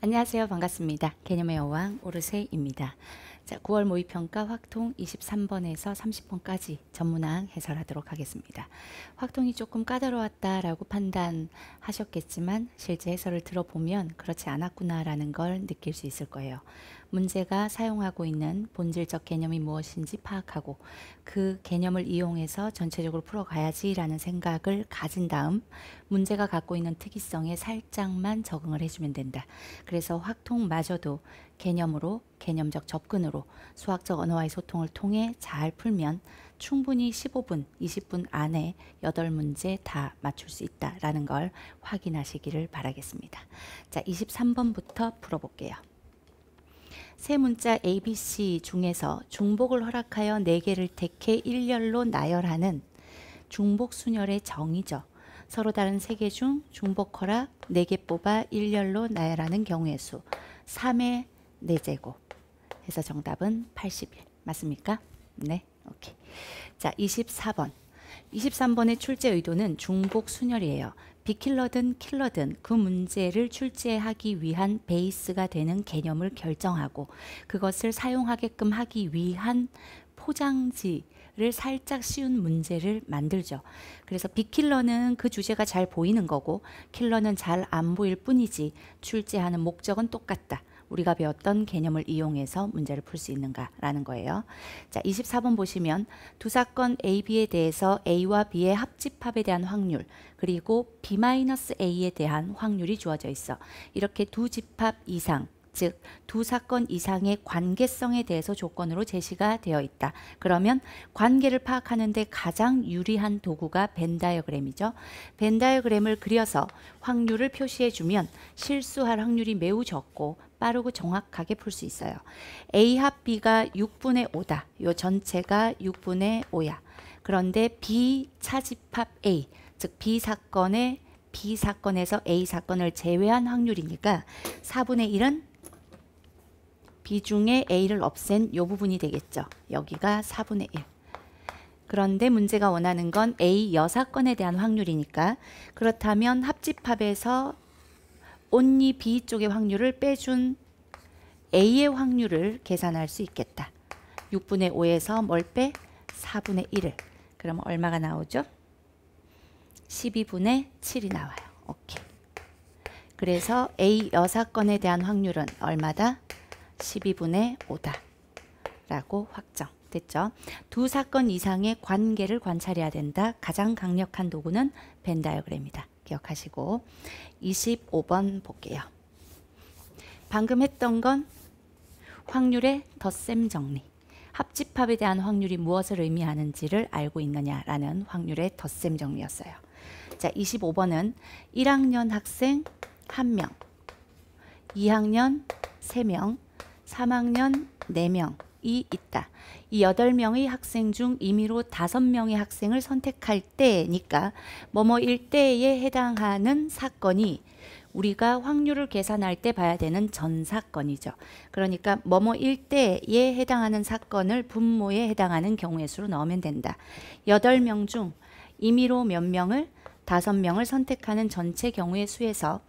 안녕하세요. 반갑습니다. 개념의 여왕 오르세입니다. 자, 9월 모의평가 확통 23번에서 30번까지 전문항 해설하도록 하겠습니다. 확통이 조금 까다로웠다라고 판단하셨겠지만 실제 해설을 들어보면 그렇지 않았구나라는 걸 느낄 수 있을 거예요. 문제가 사용하고 있는 본질적 개념이 무엇인지 파악하고 그 개념을 이용해서 전체적으로 풀어가야지라는 생각을 가진 다음 문제가 갖고 있는 특이성에 살짝만 적응을 해주면 된다. 그래서 확통마저도 개념으로, 개념적 접근으로 수학적 언어와의 소통을 통해 잘 풀면 충분히 15분, 20분 안에 8문제 다 맞출 수 있다라는 걸 확인하시기를 바라겠습니다. 자, 23번부터 풀어볼게요. 세 문자 ABC 중에서 중복을 허락하여 4개를 택해 일렬로 나열하는 중복순열의 정의죠. 서로 다른 3개 중 중복 허락 4개 뽑아 일렬로 나열하는 경우의 수 3의 4제곱 해서 정답은 81 맞습니까? 네, 오케이. 자, 24번. 23번의 출제 의도는 중복 순열이에요. 비킬러든 킬러든 그 문제를 출제하기 위한 베이스가 되는 개념을 결정하고 그것을 사용하게끔 하기 위한 포장지를 살짝 씌운 문제를 만들죠. 그래서 비킬러는 그 주제가 잘 보이는 거고 킬러는 잘 안 보일 뿐이지 출제하는 목적은 똑같다. 우리가 배웠던 개념을 이용해서 문제를 풀 수 있는가라는 거예요. 자, 24번 보시면 두 사건 A, B에 대해서 A와 B의 합집합에 대한 확률 그리고 B-A에 대한 확률이 주어져 있어. 이렇게 두 집합 이상 즉 두 사건 이상의 관계성에 대해서 조건으로 제시가 되어 있다. 그러면 관계를 파악하는 데 가장 유리한 도구가 벤 다이어그램이죠. 벤 다이어그램을 그려서 확률을 표시해 주면 실수할 확률이 매우 적고 빠르고 정확하게 풀 수 있어요. A 합 B가 6분의 5다. 요 전체가 6분의 5야. 그런데 B 차집합 A, 즉 B 사건에서 A 사건을 제외한 확률이니까 4분의 1은 B 중에 A를 없앤 요 부분이 되겠죠. 여기가 4분의 1. 그런데 문제가 원하는 건 A 여사건에 대한 확률이니까 그렇다면 합집합에서 only B 쪽의 확률을 빼준 A의 확률을 계산할 수 있겠다. 6분의 5에서 뭘 빼? 4분의 1을. 그럼 얼마가 나오죠? 12분의 7이 나와요. 오케이. 그래서 A 여사건에 대한 확률은 얼마다? 12분의 5다. 라고 확정됐죠. 두 사건 이상의 관계를 관찰해야 된다. 가장 강력한 도구는 벤 다이어그램이다. 기억하시고 25번 볼게요. 방금 했던 건 확률의 덧셈 정리. 합집합에 대한 확률이 무엇을 의미하는지를 알고 있느냐라는 확률의 덧셈 정리였어요. 자, 25번은 1학년 학생 1명, 2학년 3명, 3학년 4명이 있다. 이 8명의 학생 중 임의로 5명의 학생을 선택할 때니까 뭐뭐일 때에 해당하는 사건이 우리가 확률을 계산할 때 봐야 되는 전 사건이죠. 그러니까 뭐뭐일 때에 해당하는 사건을 분모에 해당하는 경우의 수로 넣으면 된다. 8명 중 임의로 몇 명을 5명을 선택하는 전체 경우의 수에서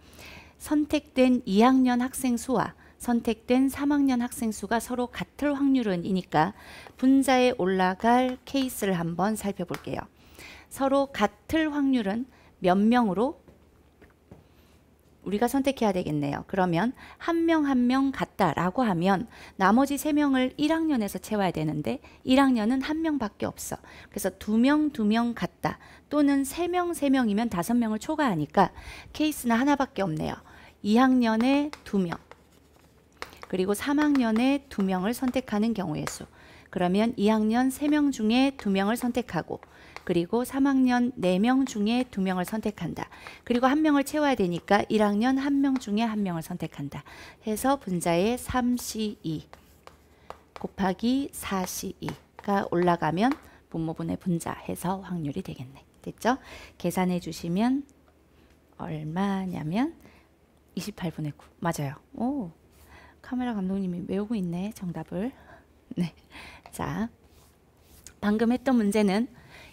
선택된 2학년 학생 수와 선택된 3학년 학생 수가 서로 같을 확률은 이니까 분자에 올라갈 케이스를 한번 살펴볼게요. 서로 같을 확률은 몇 명으로 우리가 선택해야 되겠네요. 그러면 한 명 한 명 같다라고 하면 나머지 3명을 1학년에서 채워야 되는데 1학년은 1명밖에 없어. 그래서 2명 2명 같다. 또는 3명 3명이면 5명을 초과하니까 케이스는 하나밖에 없네요. 2학년에 2명 그리고 3학년에 2명을 선택하는 경우의 수. 그러면 2학년 3명 중에 2명을 선택하고 그리고 3학년 4명 중에 2명을 선택한다. 그리고 1명을 채워야 되니까 1학년 1명 중에 1명을 선택한다. 해서 분자에 3C2 곱하기 4C2가 올라가면 분모분의 분자 해서 확률이 되겠네. 됐죠? 계산해 주시면 얼마냐면 28분의 9. 맞아요. 오, 카메라 감독님이 외우고 있네. 정답을. 네. 자, 방금 했던 문제는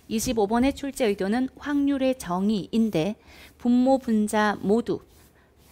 25번의 출제 의도는 확률의 정의인데 분모 분자 모두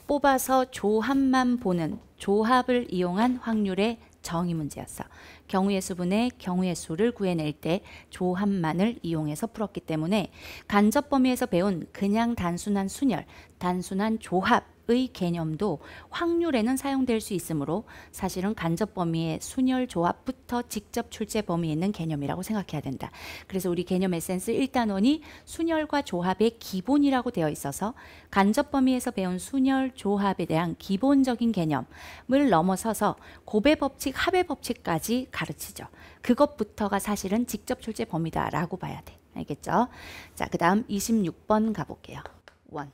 뽑아서 조합만 보는 조합을 이용한 확률의 정의 문제였어. 경우의 수분의 경우의 수를 구해낼 때 조합만을 이용해서 풀었기 때문에 간접 범위에서 배운 그냥 단순한 순열, 단순한 조합의 개념도 확률에는 사용될 수 있으므로 사실은 간접 범위의 순열 조합부터 직접 출제 범위에 있는 개념이라고 생각해야 된다. 그래서 우리 개념 에센스 1단원이 순열과 조합의 기본이라고 되어 있어서 간접 범위에서 배운 순열 조합에 대한 기본적인 개념을 넘어서서 고배 법칙, 합의 법칙까지 가르치죠. 그것부터가 사실은 직접 출제 범위다라고 봐야 돼. 알겠죠? 자, 그 다음 26번 가볼게요. 1.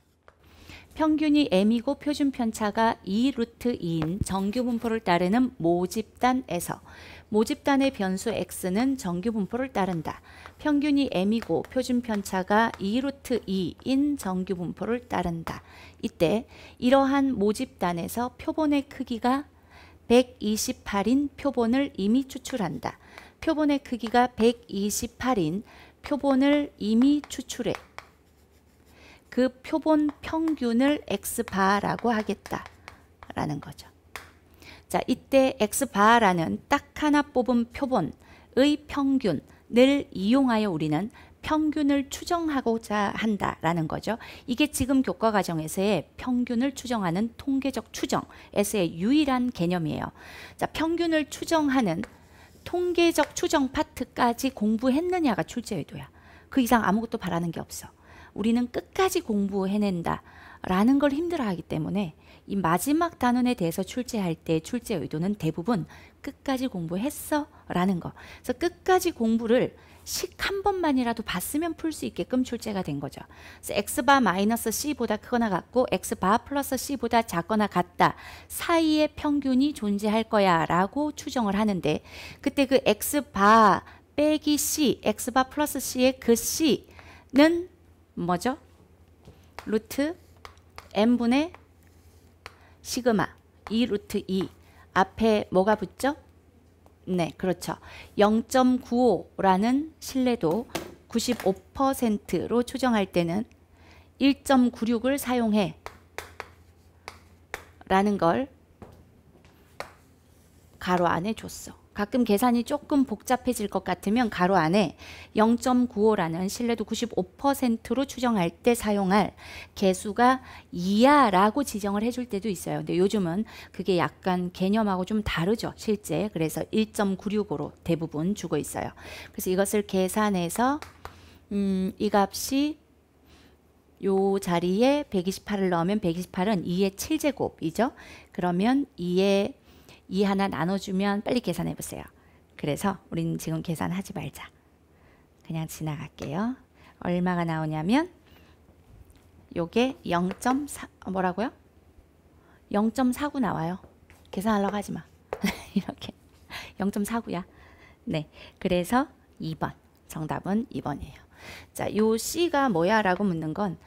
평균이 m이고 표준 편차가 2 루트 2인 정규 분포를 따르는 모집단에서 모집단의 변수 x는 정규 분포를 따른다. 평균이 m이고 표준 편차가 2 루트 2인 정규 분포를 따른다. 이때 이러한 모집단에서 표본의 크기가 128인 표본을 이미 추출한다. 표본의 크기가 128인 표본을 이미 추출해. 그 표본 평균을 x바라고 하겠다라는 거죠. 자, 이때 x바라는 딱 하나 뽑은 표본의 평균을 이용하여 우리는 평균을 추정하고자 한다라는 거죠. 이게 지금 교과 과정에서의 평균을 추정하는 통계적 추정에서의 유일한 개념이에요. 자, 평균을 추정하는 통계적 추정 파트까지 공부했느냐가 출제 의도야. 그 이상 아무것도 바라는 게 없어. 우리는 끝까지 공부해낸다 라는 걸 힘들어하기 때문에 이 마지막 단원에 대해서 출제할 때 출제 의도는 대부분 끝까지 공부했어 라는 거. 그래서 끝까지 공부를 식 한 번만이라도 봤으면 풀 수 있게끔 출제가 된 거죠. 그래서 x바 마이너스 c보다 크거나 같고 x바 플러스 c보다 작거나 같다 사이에 평균이 존재할 거야 라고 추정을 하는데, 그때 그 x바 빼기 c, x바 플러스 c의 그 c는 뭐죠? 루트 n분의 시그마 2 루트 2 앞에 뭐가 붙죠? 네, 그렇죠. 0.95라는 신뢰도 95%로 추정할 때는 1.96을 사용해 라는 걸 가로 안에 줬어. 가끔 계산이 조금 복잡해질 것 같으면 가로 안에 0.95라는 신뢰도 95%로 추정할 때 사용할 개수가 2야 라고 지정을 해줄 때도 있어요. 근데 요즘은 그게 약간 개념하고 좀 다르죠, 실제. 그래서 1.96으로 대부분 주고 있어요. 그래서 이것을 계산해서 이 값이 요 자리에 128을 넣으면 128은 2의 7제곱이죠. 그러면 2의 2 하나 나눠주면 빨리 계산해 보세요. 그래서 우리는 지금 계산하지 말자. 그냥 지나갈게요. 얼마가 나오냐면 요게 0.4 뭐라고요? 0.49 나와요. 계산하려고 하지 마. 이렇게 0.49야. 네, 그래서 2번. 정답은 2번이에요. 자, 요 C가 뭐야 라고 묻는 건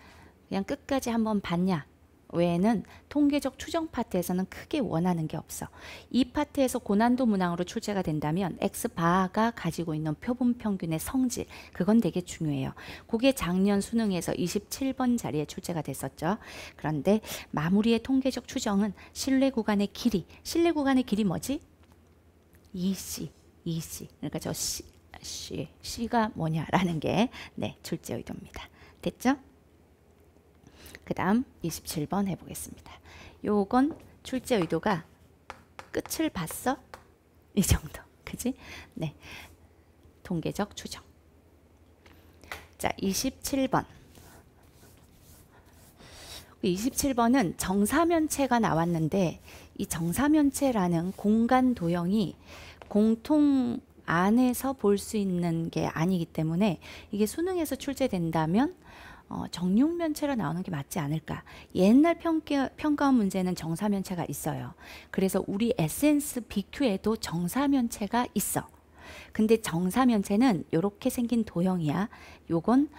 그냥 끝까지 한번 봤냐 외에는 통계적 추정 파트에서는 크게 원하는 게 없어. 이 파트에서 고난도 문항으로 출제가 된다면 x바가 가지고 있는 표본 평균의 성질, 그건 되게 중요해요. 그게 작년 수능에서 27번 자리에 출제가 됐었죠. 그런데 마무리의 통계적 추정은 신뢰 구간의 길이, 신뢰 구간의 길이 뭐지? EC. 그러니까 저 C가 뭐냐라는 게 네, 출제 의도입니다. 됐죠? 그 다음 27번 해보겠습니다. 요건 출제 의도가 끝을 봤어? 이 정도. 그지? 네. 통계적 추정. 자, 27번. 27번은 정사면체가 나왔는데 이 정사면체라는 공간 도형이 공통 안에서 볼 수 있는 게 아니기 때문에 이게 수능에서 출제된다면 정육면체로 나오는 게 맞지 않을까. 옛날 평가원 문제는 정사면체가 있어요. 그래서 우리 에센스 BQ에도 정사면체가 있어. 근데 정사면체는 이렇게 생긴 도형이야. 요건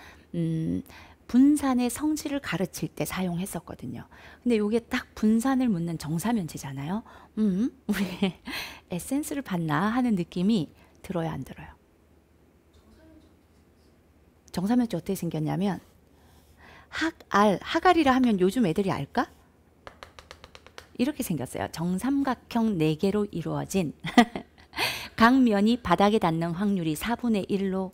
분산의 성질을 가르칠 때 사용했었거든요. 근데 이게 딱 분산을 묻는 정사면체잖아요. 우리 에센스를 봤나 하는 느낌이 들어요, 안 들어요? 정사면체 어떻게 생겼냐면 학알이라 하면 요즘 애들이 알까? 이렇게 생겼어요. 정삼각형 4개로 이루어진 각 면이 바닥에 닿는 확률이 4분의 1로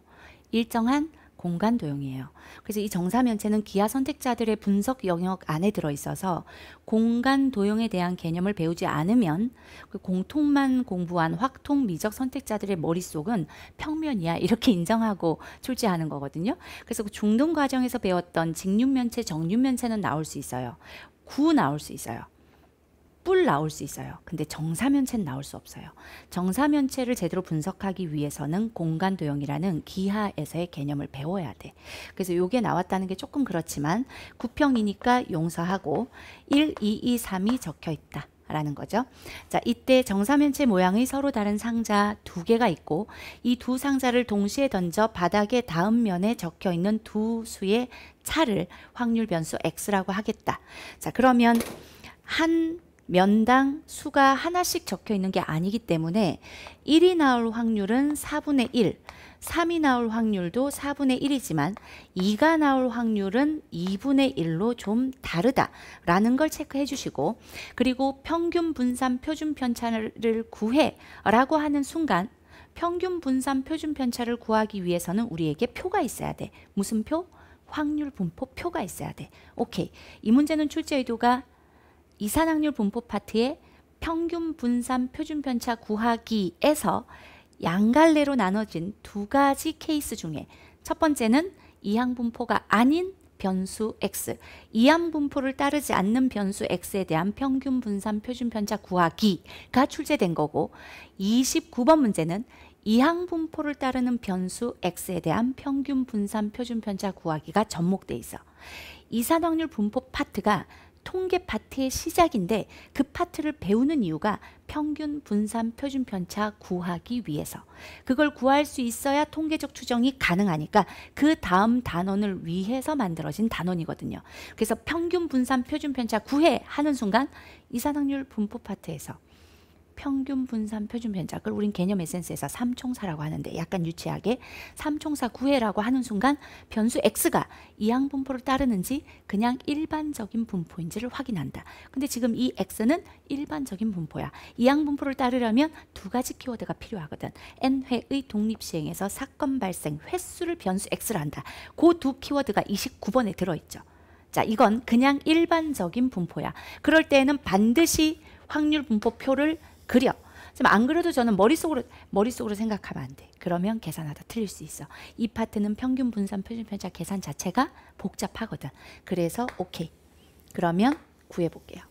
일정한 공간 도형이에요. 그래서 이 정사면체는 기하 선택자들의 분석 영역 안에 들어있어서 공간 도형에 대한 개념을 배우지 않으면 그 공통만 공부한 확통 미적 선택자들의 머릿속은 평면이야 이렇게 인정하고 출제하는 거거든요. 그래서 그 중등 과정에서 배웠던 직륜면체, 정륜면체는 나올 수 있어요. 구 나올 수 있어요. 뿔 나올 수 있어요. 근데 정사면체는 나올 수 없어요. 정사면체를 제대로 분석하기 위해서는 공간 도형이라는 기하에서의 개념을 배워야 돼. 그래서 요게 나왔다는 게 조금 그렇지만 구평이니까 용서하고 1, 2, 2, 3이 적혀 있다. 라는 거죠. 자, 이때 정사면체 모양의 서로 다른 상자 2개가 있고 이 두 상자를 동시에 던져 바닥의 다음 면에 적혀 있는 두 수의 차를 확률 변수 x라고 하겠다. 자, 그러면 한 면당 수가 하나씩 적혀 있는 게 아니기 때문에 1이 나올 확률은 4분의 1, 3이 나올 확률도 4분의 1이지만 2가 나올 확률은 2분의 1로 좀 다르다라는 걸 체크해 주시고, 그리고 평균 분산 표준 편차를 구해 라고 하는 순간 평균 분산 표준 편차를 구하기 위해서는 우리에게 표가 있어야 돼. 무슨 표? 확률 분포 표가 있어야 돼. 오케이. 이 문제는 출제 의도가 이산확률 분포 파트의 평균 분산 표준 편차 구하기에서 양갈래로 나눠진 2가지 케이스 중에 첫 번째는 이항분포가 아닌 변수 x, 이항분포를 따르지 않는 변수 x에 대한 평균 분산 표준 편차 구하기가 출제된 거고, 29번 문제는 이항분포를 따르는 변수 x에 대한 평균 분산 표준 편차 구하기가 접목돼 있어. 이산확률 분포 파트가 통계 파트의 시작인데 그 파트를 배우는 이유가 평균 분산 표준 편차 구하기 위해서, 그걸 구할 수 있어야 통계적 추정이 가능하니까 그 다음 단원을 위해서 만들어진 단원이거든요. 그래서 평균 분산 표준 편차 구해 하는 순간 이산확률 분포 파트에서 평균 분산 표준 편차, 그걸 우린 개념 에센스에서 삼총사라고 하는데 약간 유치하게 삼총사 구해라고 하는 순간 변수 x가 이항분포를 따르는지 그냥 일반적인 분포인지를 확인한다. 근데 지금 이 x는 일반적인 분포야. 이항분포를 따르려면 2가지 키워드가 필요하거든. n회의 독립시행에서 사건 발생 횟수를 변수 x로 한다. 그 2 키워드가 29번에 들어있죠. 자, 이건 그냥 일반적인 분포야. 그럴 때에는 반드시 확률 분포표를 그려. 지금 안 그래도 저는 머릿속으로 생각하면 안 돼. 그러면 계산하다 틀릴 수 있어. 이 파트는 평균 분산 표준 편차 계산 자체가 복잡하거든. 그래서 오케이. 그러면 구해 볼게요.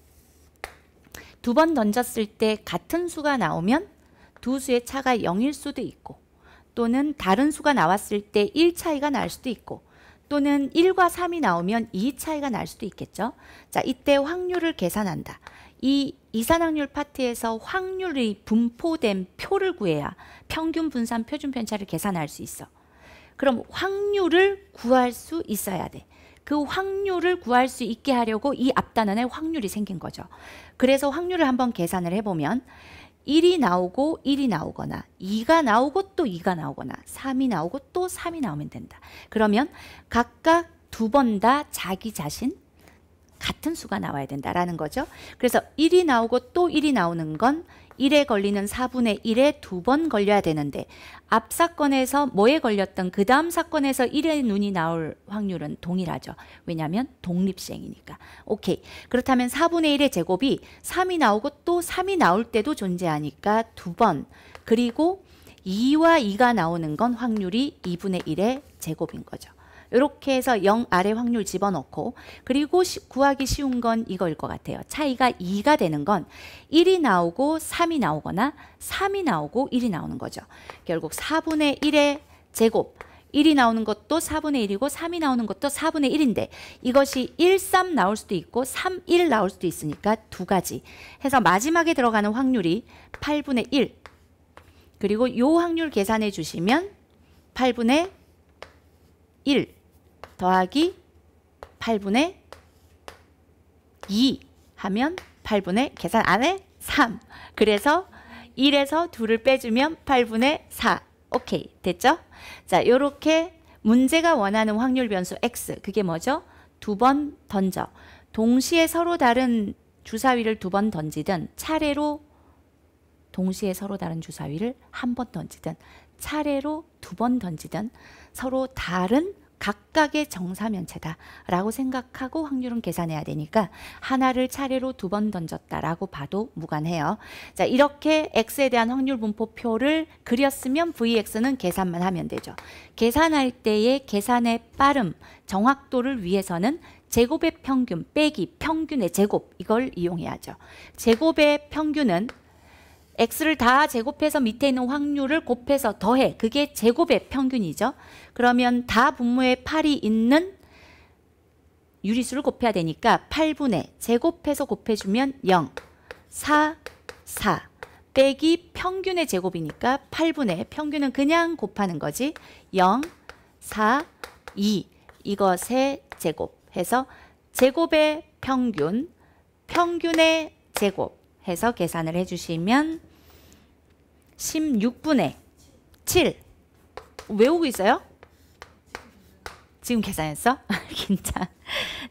2번 던졌을 때 같은 수가 나오면 두 수의 차가 0일 수도 있고, 또는 다른 수가 나왔을 때 1 차이가 날 수도 있고, 또는 1과 3이 나오면 2 차이가 날 수도 있겠죠. 자, 이때 확률을 계산한다. 이 이산확률 파트에서 확률이 분포된 표를 구해야 평균 분산 표준 편차를 계산할 수 있어. 그럼 확률을 구할 수 있어야 돼. 그 확률을 구할 수 있게 하려고 이 앞단원에 확률이 생긴 거죠. 그래서 확률을 한번 계산을 해보면 1이 나오고 1이 나오거나 2가 나오고 또 2가 나오거나 3이 나오고 또 3이 나오면 된다. 그러면 각각 2번 다 자기 자신 같은 수가 나와야 된다라는 거죠. 그래서 1이 나오고 또 1이 나오는 건 1에 걸리는 4분의 1에 2번 걸려야 되는데, 앞 사건에서 뭐에 걸렸던 그 다음 사건에서 1의 눈이 나올 확률은 동일하죠. 왜냐하면 독립시행이니까. 오케이. 그렇다면 4분의 1의 제곱이 3이 나오고 또 3이 나올 때도 존재하니까 2번, 그리고 2와 2가 나오는 건 확률이 2분의 1의 제곱인 거죠. 이렇게 해서 0 아래 확률 집어넣고, 그리고 구하기 쉬운 건 이거일 것 같아요. 차이가 2가 되는 건 1이 나오고 3이 나오거나 3이 나오고 1이 나오는 거죠. 결국 4분의 1의 제곱, 1이 나오는 것도 4분의 1이고 3이 나오는 것도 4분의 1인데 이것이 1, 3 나올 수도 있고 3, 1 나올 수도 있으니까 2가지 해서 마지막에 들어가는 확률이 8분의 1, 그리고 이 확률 계산해 주시면 8분의 1 더하기 8분의 2 하면 8분의 계산 안 해? 3. 그래서 1에서 2를 빼주면 8분의 4. 오케이. 됐죠? 자, 요렇게 문제가 원하는 확률 변수 x, 그게 뭐죠? 2번 던져. 동시에 서로 다른 주사위를 2번 던지든 차례로 동시에 서로 다른 주사위를 1번 던지든 차례로 2번 던지든 서로 다른 각각의 정사면체다라고 생각하고 확률은 계산해야 되니까 하나를 차례로 2번 던졌다라고 봐도 무관해요. 자, 이렇게 x에 대한 확률 분포표를 그렸으면 vx는 계산만 하면 되죠. 계산할 때의 계산의 빠름, 정확도를 위해서는 제곱의 평균 빼기 평균의 제곱, 이걸 이용해야죠. 제곱의 평균은 x를 다 제곱해서 밑에 있는 확률을 곱해서 더해. 그게 제곱의 평균이죠. 그러면 다 분모에 8이 있는 유리수를 곱해야 되니까 8분의 제곱해서 곱해주면 0, 4, 4 빼기 평균의 제곱이니까 8분의 평균은 그냥 곱하는 거지. 0, 4, 2 이것의 제곱 해서 제곱의 평균, 평균의 제곱 해서 계산을 해주시면 16분의 7 외우고 있어요? 지금 계산했어? 진짜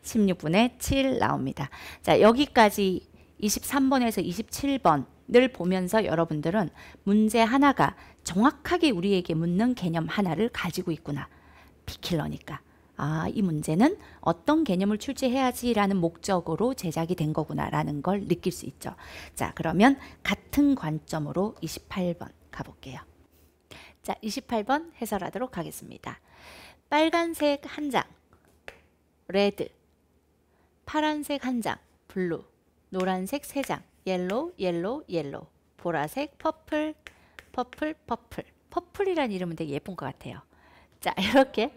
16분의 7 나옵니다. 자, 여기까지 23번에서 27번을 보면서 여러분들은 문제 하나가 정확하게 우리에게 묻는 개념 하나를 가지고 있구나. 비킬러니까. 아, 이 문제는 어떤 개념을 출제해야지라는 목적으로 제작이 된 거구나라는 걸 느낄 수 있죠. 자, 그러면 같은 관점으로 28번 가볼게요. 자, 28번 해설하도록 하겠습니다. 빨간색 한 장, 레드, 파란색 한 장, 블루, 노란색 3장, 옐로우, 옐로우, 옐로우, 보라색, 퍼플, 퍼플, 퍼플. 퍼플이라는 이름은 되게 예쁜 것 같아요. 자, 이렇게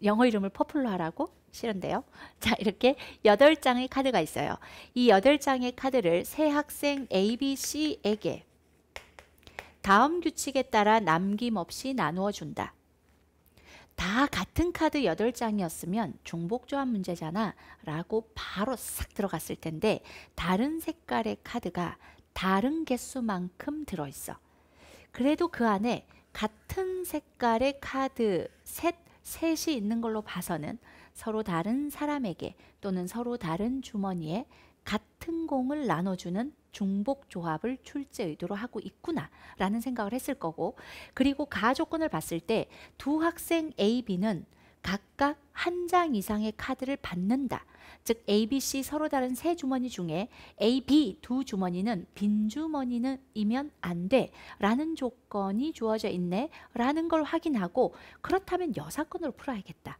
영어 이름을 퍼플로 하라고? 싫은데요. 자, 이렇게 8장의 카드가 있어요. 이 8장의 카드를 세 학생 A, B, C에게 다음 규칙에 따라 남김없이 나누어 준다. 다 같은 카드 8장이었으면 중복조합 문제잖아 라고 바로 싹 들어갔을 텐데 다른 색깔의 카드가 다른 개수만큼 들어있어. 그래도 그 안에 같은 색깔의 카드 셋이 있는 걸로 봐서는 서로 다른 사람에게 또는 서로 다른 주머니에 같은 공을 나눠주는 중복조합을 출제 의도로 하고 있구나 라는 생각을 했을 거고, 그리고 가조건을 봤을 때 두 학생 A, B는 각각 한 장 이상의 카드를 받는다. 즉 A, B, C 서로 다른 세 주머니 중에 A, B 두 주머니는 빈 주머니이면 안 돼 라는 조건이 주어져 있네 라는 걸 확인하고, 그렇다면 여사건으로 풀어야겠다.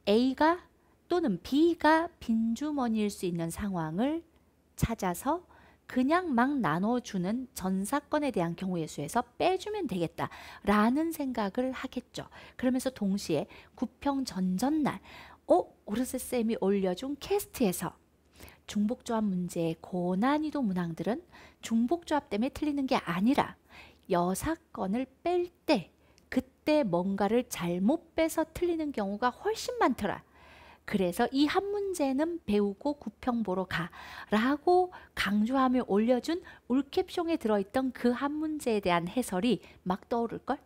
A가 또는 B가 빈 주머니일 수 있는 상황을 찾아서 그냥 막 나눠주는 전사건에 대한 경우의 수에서 빼주면 되겠다 라는 생각을 하겠죠. 그러면서 동시에 구평 전전날 오르세쌤이 올려준 캐스트에서 중복조합 문제의 고난이도 문항들은 중복조합 때문에 틀리는 게 아니라 여사건을 뺄 때 그때 뭔가를 잘못 빼서 틀리는 경우가 훨씬 많더라. 그래서 이 한 문제는 배우고 구평 보러 가 라고 강조하며 올려준 울캡숑에 들어있던 그 한 문제에 대한 해설이 막 떠오를걸?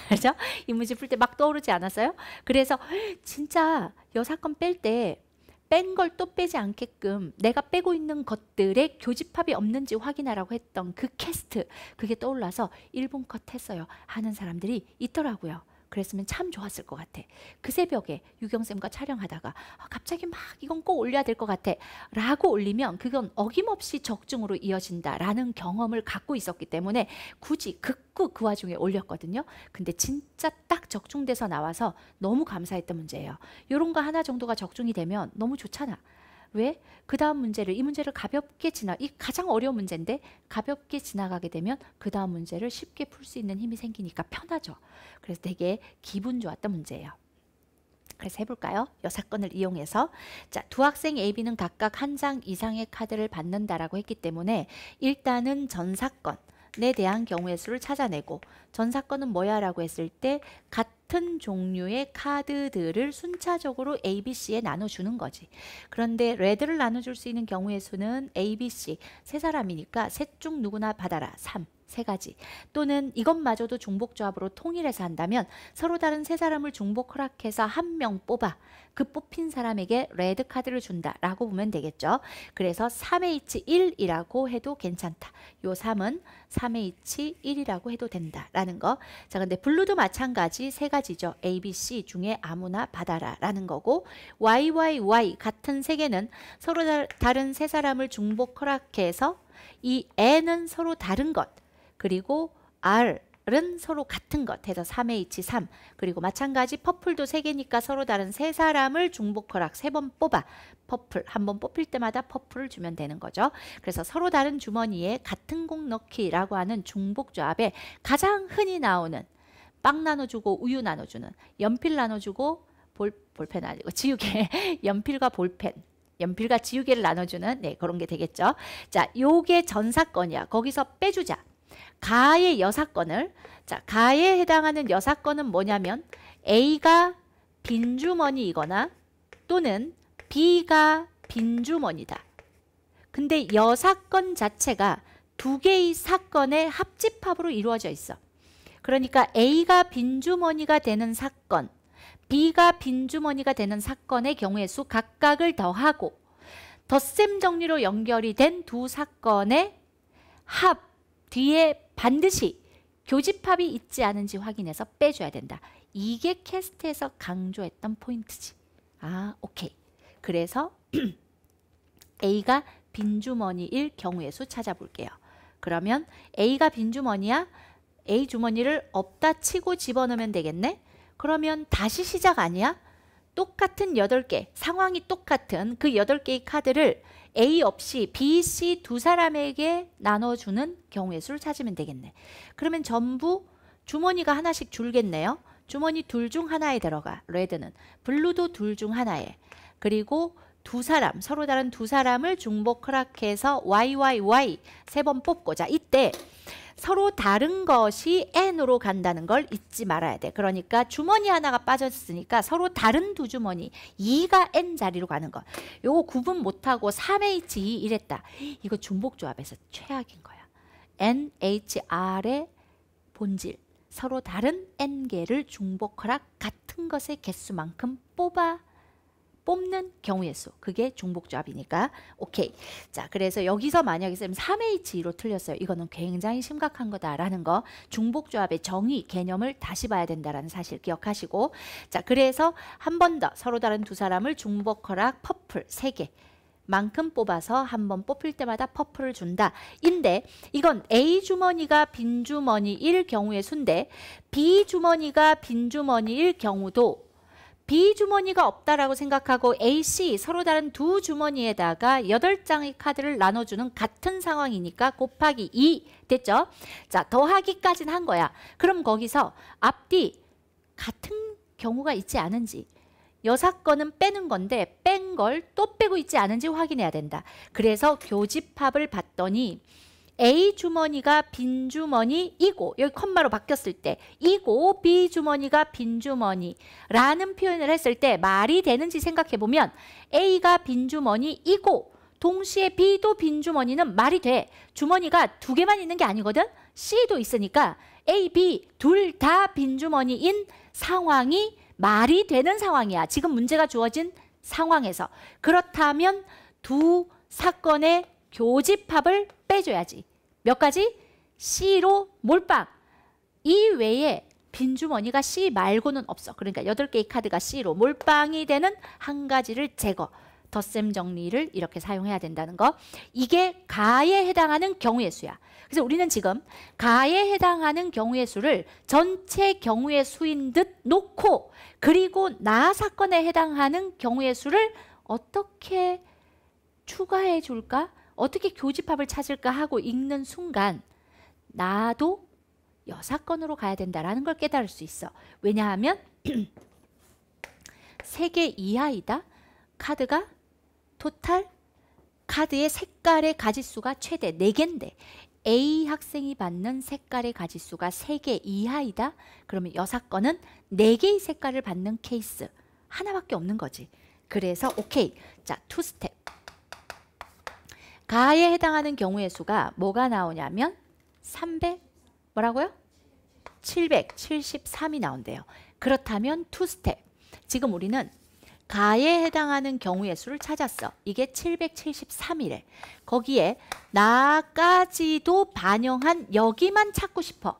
그죠? 이 문제 풀 때 막 떠오르지 않았어요? 그래서 진짜 여사건 뺄 때 뺀 걸 또 빼지 않게끔 내가 빼고 있는 것들의 교집합이 없는지 확인하라고 했던 그 캐스트, 그게 떠올라서 1분 컷 했어요 하는 사람들이 있더라고요. 그랬으면 참 좋았을 것 같아. 그 새벽에 유경쌤과 촬영하다가 갑자기 막 이건 꼭 올려야 될 것 같아 라고 올리면 그건 어김없이 적중으로 이어진다 라는 경험을 갖고 있었기 때문에 굳이 극구 그 와중에 올렸거든요. 근데 진짜 딱 적중돼서 나와서 너무 감사했던 문제예요. 이런 거 하나 정도가 적중이 되면 너무 좋잖아. 왜? 그 다음 이 문제를 가볍게 이 가장 어려운 문제인데 가볍게 지나가게 되면 그 다음 문제를 쉽게 풀 수 있는 힘이 생기니까 편하죠. 그래서 되게 기분 좋았던 문제예요. 그래서 해볼까요? 여사건을 이용해서. 자, 두 학생 A, B는 각각 한 장 이상의 카드를 받는다라고 했기 때문에 일단은 전사건에 대한 경우의 수를 찾아내고, 전사건은 뭐야 라고 했을 때 같은 종류의 카드들을 순차적으로 A, B, C에 나눠주는 거지. 그런데 레드를 나눠줄 수 있는 경우의 수는 A, B, C 세 사람이니까 셋 중 누구나 받아라 3. 세 가지. 또는 이것마저도 중복조합으로 통일해서 한다면 서로 다른 세 사람을 중복 허락해서 한 명 뽑아 그 뽑힌 사람에게 레드 카드를 준다라고 보면 되겠죠. 그래서 3H1이라고 해도 괜찮다. 요 3은 3H1이라고 해도 된다라는 거. 자, 근데 블루도 마찬가지 세 가지죠. A, B, C 중에 아무나 받아라라는 거고, Y 같은 세 개는 서로 다른 세 사람을 중복 허락해서 이 N은 서로 다른 것, 그리고 R은 서로 같은 것 해서 3H3. 그리고 마찬가지 퍼플도 3개니까 서로 다른 세 사람을 중복 허락 3번 뽑아 퍼플 한 번 뽑힐 때마다 퍼플을 주면 되는 거죠. 그래서 서로 다른 주머니에 같은 공 넣기라고 하는 중복 조합에 가장 흔히 나오는 빵 나눠주고 우유 나눠주는, 연필 나눠주고 볼펜 아니고 지우개 연필과 볼펜, 연필과 지우개를 나눠주는 그런 게 되겠죠. 자, 요게 전 사건이야. 거기서 빼주자. 가의 여사건을, 자, 가에 해당하는 여사건은 뭐냐면 A가 빈주머니이거나 또는 B가 빈주머니다. 근데 여사건 자체가 두 개의 사건의 합집합으로 이루어져 있어. 그러니까 A가 빈주머니가 되는 사건, B가 빈주머니가 되는 사건의 경우의 수 각각을 더하고 덧셈 정리로 연결이 된 두 사건의 합 뒤에 반드시 교집합이 있지 않은지 확인해서 빼줘야 된다. 이게 캐스트에서 강조했던 포인트지. 아, 오케이. 그래서 A가 빈주머니일 경우의 수 찾아볼게요. 그러면 A가 빈주머니야. A 주머니를 없다 치고 집어넣으면 되겠네. 그러면 다시 시작 아니야? 똑같은 8개, 상황이 똑같은 그 8개의 카드를 A 없이 B, C 두 사람에게 나눠주는 경우의 수를 찾으면 되겠네. 그러면 전부 주머니가 하나씩 줄겠네요. 주머니 둘 중 하나에 들어가. 레드는. 블루도 둘 중 하나에. 그리고 두 사람, 서로 다른 두 사람을 중복 허락해서 Y 세 번 뽑고, 자, 이때 서로 다른 것이 N으로 간다는 걸 잊지 말아야 돼. 그러니까 주머니 하나가 빠졌으니까 서로 다른 두 주머니 2가 N 자리로 가는 거. 요거 구분 못하고 3H2 이랬다. 이거 중복조합에서 최악인 거야. NHR의 본질. 서로 다른 N개를 중복 허락 같은 것의 개수만큼 뽑는 경우의 수. 그게 중복조합이니까. 오케이. 자, 그래서 여기서 만약에 쌤 3H2로 틀렸어요. 이거는 굉장히 심각한 거다라는 거. 중복조합의 정의, 개념을 다시 봐야 된다라는 사실 기억하시고. 자, 그래서 한 번 더 서로 다른 두 사람을 중복 허락 퍼플 3개. 만큼 뽑아서 한 번 뽑힐 때마다 퍼플을 준다. 인데 이건 A 주머니가 빈주머니일 경우의 수인데 B 주머니가 빈주머니일 경우도 B 주머니가 없다라고 생각하고 A, C 서로 다른 두 주머니에다가 8장의 카드를 나눠주는 같은 상황이니까 곱하기 2 됐죠? 자, 더하기까지는 한 거야. 그럼 거기서 앞뒤 같은 경우가 있지 않은지, 여사건은 빼는 건데 뺀 걸 또 빼고 있지 않은지 확인해야 된다. 그래서 교집합을 봤더니 A 주머니가 빈 주머니이고, 여기 컴마로 바뀌었을 때 이고 B 주머니가 빈 주머니라는 표현을 했을 때 말이 되는지 생각해 보면 A가 빈 주머니이고 동시에 B도 빈 주머니는 말이 돼. 주머니가 두 개만 있는 게 아니거든. C도 있으니까 A, B 둘 다 빈 주머니인 상황이 말이 되는 상황이야. 지금 문제가 주어진 상황에서. 그렇다면 두 사건의 교집합을 빼줘야지. 몇 가지? C로 몰빵. 이 외에 빈주머니가 C 말고는 없어. 그러니까 8개의 카드가 C로 몰빵이 되는 한 가지를 제거. 덧셈 정리를 이렇게 사용해야 된다는 거. 이게 가에 해당하는 경우의 수야. 그래서 우리는 지금 가에 해당하는 경우의 수를 전체 경우의 수인 듯 놓고, 그리고 나 사건에 해당하는 경우의 수를 어떻게 추가해 줄까? 어떻게 교집합을 찾을까 하고 읽는 순간 나도 여사건으로 가야 된다라는 걸 깨달을 수 있어. 왜냐하면 3개 이하이다. 카드가 토탈 카드의 색깔의 가지수가 최대 4개인데 A 학생이 받는 색깔의 가지수가 3개 이하이다. 그러면 여사건은 4개의 색깔을 받는 케이스 하나밖에 없는 거지. 그래서 오케이. 자, 2스텝. 가에 해당하는 경우의 수가 뭐가 나오냐면 300 뭐라고요? 773이 나온대요. 그렇다면 투 스텝. 지금 우리는 가에 해당하는 경우의 수를 찾았어. 이게 773이래. 거기에 나까지도 반영한 여기만 찾고 싶어.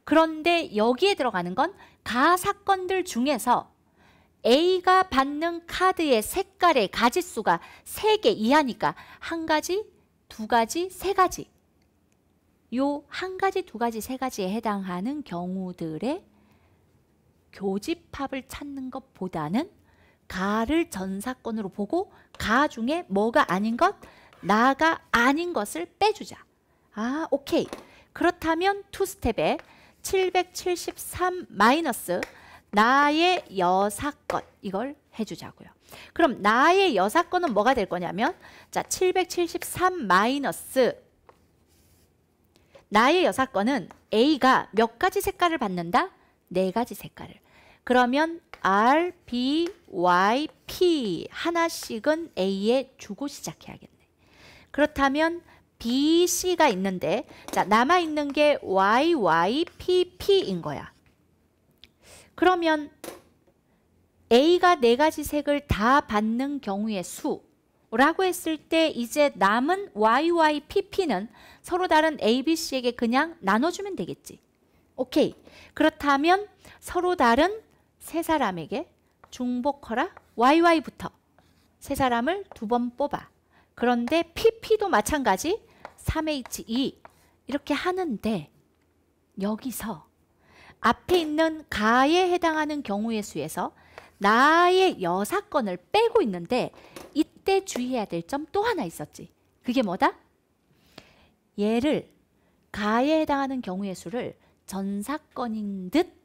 그런데 여기에 들어가는 건 가 사건들 중에서 A가 받는 카드의 색깔의 가지수가 3개 이하니까 한 가지, 두 가지, 세 가지. 요 한 가지, 두 가지, 세 가지에 해당하는 경우들의 교집합을 찾는 것보다는 가를 전사건으로 보고 가 중에 뭐가 아닌 것, 나가 아닌 것을 빼주자. 아, 오케이. 그렇다면 투 스텝에 773 마이너스 나의 여사건 이걸 해주자고요. 그럼 나의 여사건은 뭐가 될 거냐면 자 773 마이너스 나의 여사건은 A가 몇 가지 색깔을 받는다? 4가지 색깔을. 그러면 R, B, Y, P 하나씩은 A에 주고 시작해야겠네. 그렇다면 B, C가 있는데 자 남아있는 게 Y, Y, P, P인 거야. 그러면 A가 4가지 색을 다 받는 경우의 수라고 했을 때 이제 남은 Y, Y, P, P는 서로 다른 A, B, C에게 그냥 나눠주면 되겠지. 오케이. 그렇다면 서로 다른 세 사람에게 중복허라 YY부터 세 사람을 2번 뽑아. 그런데 PP도 마찬가지 3H2 이렇게 하는데 여기서 앞에 있는 가에 해당하는 경우의 수에서 나의 여사건을 빼고 있는데 이때 주의해야 될 점 또 하나 있었지. 그게 뭐다? 얘를 가에 해당하는 경우의 수를 전사건인 듯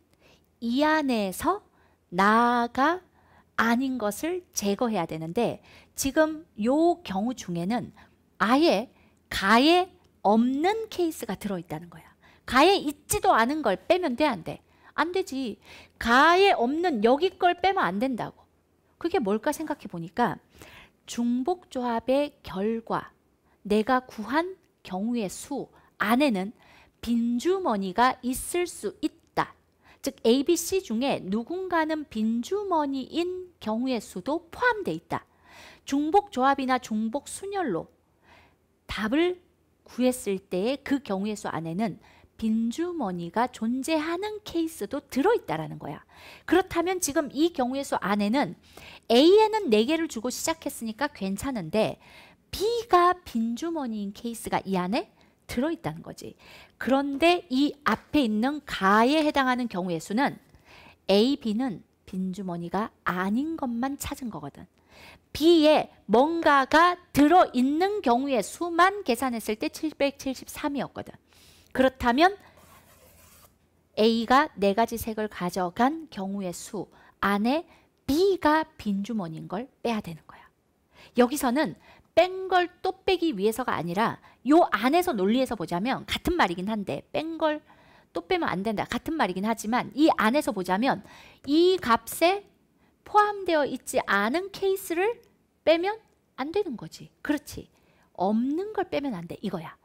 이 안에서 나가 아닌 것을 제거해야 되는데 지금 요 경우 중에는 아예 가에 없는 케이스가 들어있다는 거야. 가에 있지도 않은 걸 빼면 돼, 안 돼? 안 되지. 가에 없는 여기 걸 빼면 안 된다고. 그게 뭘까 생각해 보니까 중복조합의 결과 내가 구한 경우의 수 안에는 빈주머니가 있을 수 있다. 즉 A, B, C 중에 누군가는 빈주머니인 경우의 수도 포함되어 있다. 중복조합이나 중복순열로 답을 구했을 때의 그 경우의 수 안에는 빈주머니가 존재하는 케이스도 들어있다라는 거야. 그렇다면 지금 이 경우의 수 안에는 A에는 4개를 주고 시작했으니까 괜찮은데 B가 빈주머니인 케이스가 이 안에 들어있다는 거지. 그런데 이 앞에 있는 가에 해당하는 경우의 수는 A, B는 빈주머니가 아닌 것만 찾은 거거든. B에 뭔가가 들어있는 경우의 수만 계산했을 때 773이었거든. 그렇다면 A가 4가지 색을 가져간 경우의 수 안에 B가 빈주머니인 걸 빼야 되는 거야. 여기서는 뺀 걸 또 빼기 위해서가 아니라 요 안에서 논리에서 보자면 같은 말이긴 한데 뺀 걸 또 빼면 안 된다. 같은 말이긴 하지만 이 안에서 보자면 이 값에 포함되어 있지 않은 케이스를 빼면 안 되는 거지. 그렇지. 없는 걸 빼면 안 돼. 이거야.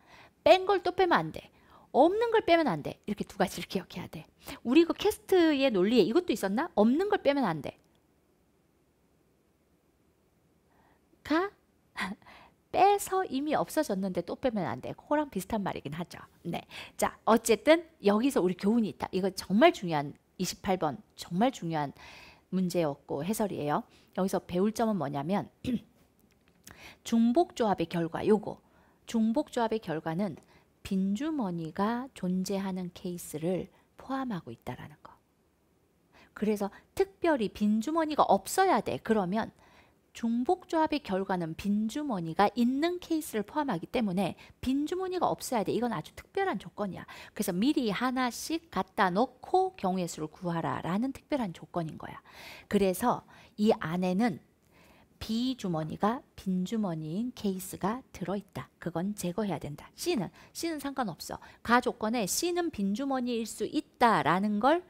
뺀 걸 또 빼면 안 돼. 없는 걸 빼면 안 돼. 이렇게 두 가지를 기억해야 돼. 우리 그 캐스트의 논리에 이것도 있었나? 없는 걸 빼면 안 돼. 가 빼서 이미 없어졌는데 또 빼면 안 돼. 그거랑 비슷한 말이긴 하죠. 네. 자, 어쨌든 여기서 우리 교훈이 있다. 이거 정말 중요한 28번 정말 중요한 문제였고 해설이에요. 여기서 배울 점은 뭐냐면 중복조합의 결과 요거. 중복조합의 결과는 빈주머니가 존재하는 케이스를 포함하고 있다라는 거. 그래서 특별히 빈주머니가 없어야 돼. 그러면 중복조합의 결과는 빈주머니가 있는 케이스를 포함하기 때문에 빈주머니가 없어야 돼. 이건 아주 특별한 조건이야. 그래서 미리 하나씩 갖다 놓고 경우의 수를 구하라 라는 특별한 조건인 거야. 그래서 이 안에는 비주머니가 빈주머니인 케이스가 들어있다. 그건 제거해야 된다. C는 상관없어. 가 조건에 C는 빈주머니일 수 있다라는 걸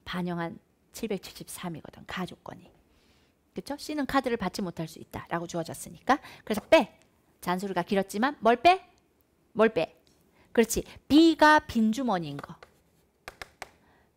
반영한 773이거든. 가 조건이. 그렇죠? C는 카드를 받지 못할 수 있다라고 주어졌으니까. 그래서 빼. 잔소리가 길었지만 뭘 빼? 뭘 빼? 그렇지. B가 빈주머니인 거.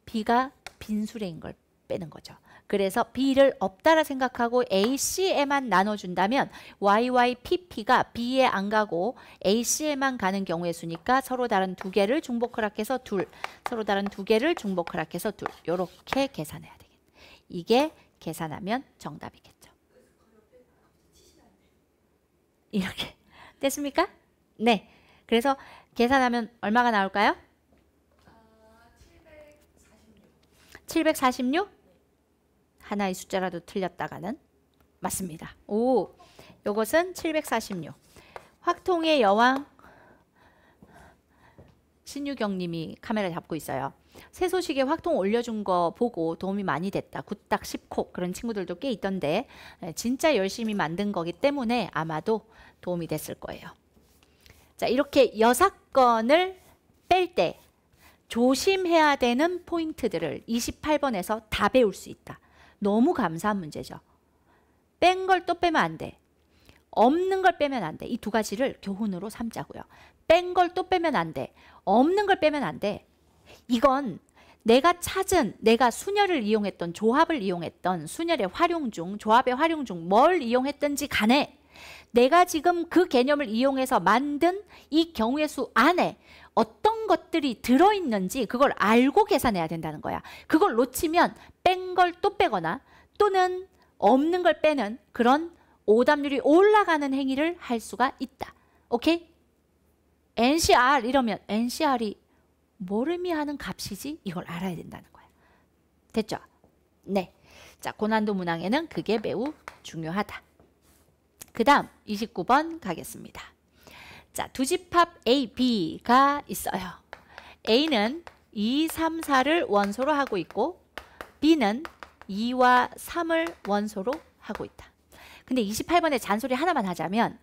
B가 빈수레인 걸 빼는 거죠. 그래서 B를 없다라 생각하고 A, C에만 나눠준다면 YYPP가 B에 안 가고 A, C에만 가는 경우의 수니까 서로 다른 두 개를 중복허락해서 둘, 서로 다른 두 개를 중복허락해서 둘. 이렇게 계산해야 되겠네. 이게 계산하면 정답이겠죠. 이렇게 됐습니까? 네. 그래서 계산하면 얼마가 나올까요? 746? 하나의 숫자라도 틀렸다가는 맞습니다. 오, 요것은 746. 확통의 여왕 신유경님이 카메라 잡고 있어요. 새 소식에 확통 올려준 거 보고 도움이 많이 됐다. 굿딱 10코 그런 친구들도 꽤 있던데 진짜 열심히 만든 거기 때문에 아마도 도움이 됐을 거예요. 자, 이렇게 여사건을 뺄 때 조심해야 되는 포인트들을 28번에서 다 배울 수 있다. 너무 감사한 문제죠. 뺀 걸 또 빼면 안 돼. 없는 걸 빼면 안 돼. 이 두 가지를 교훈으로 삼자고요. 뺀 걸 또 빼면 안 돼. 없는 걸 빼면 안 돼. 이건 내가 찾은, 내가 순열을 이용했던, 조합을 이용했던, 순열의 활용 중, 조합의 활용 중 뭘 이용했든지 간에 내가 지금 그 개념을 이용해서 만든 이 경우의 수 안에 어떤 것들이 들어있는지 그걸 알고 계산해야 된다는 거야. 그걸 놓치면 뺀 걸 또 빼거나 또는 없는 걸 빼는 그런 오답률이 올라가는 행위를 할 수가 있다. 오케이? NCR 이러면 NCR이 뭘 의미하는 값이지? 이걸 알아야 된다는 거야. 됐죠? 네. 자, 고난도 문항에는 그게 매우 중요하다. 그 다음 29번 가겠습니다. 자, 두 집합 A, B가 있어요. A는 2, 3, 4를 원소로 하고 있고 B는 2와 3을 원소로 하고 있다. 근데 28번에 잔소리 하나만 하자면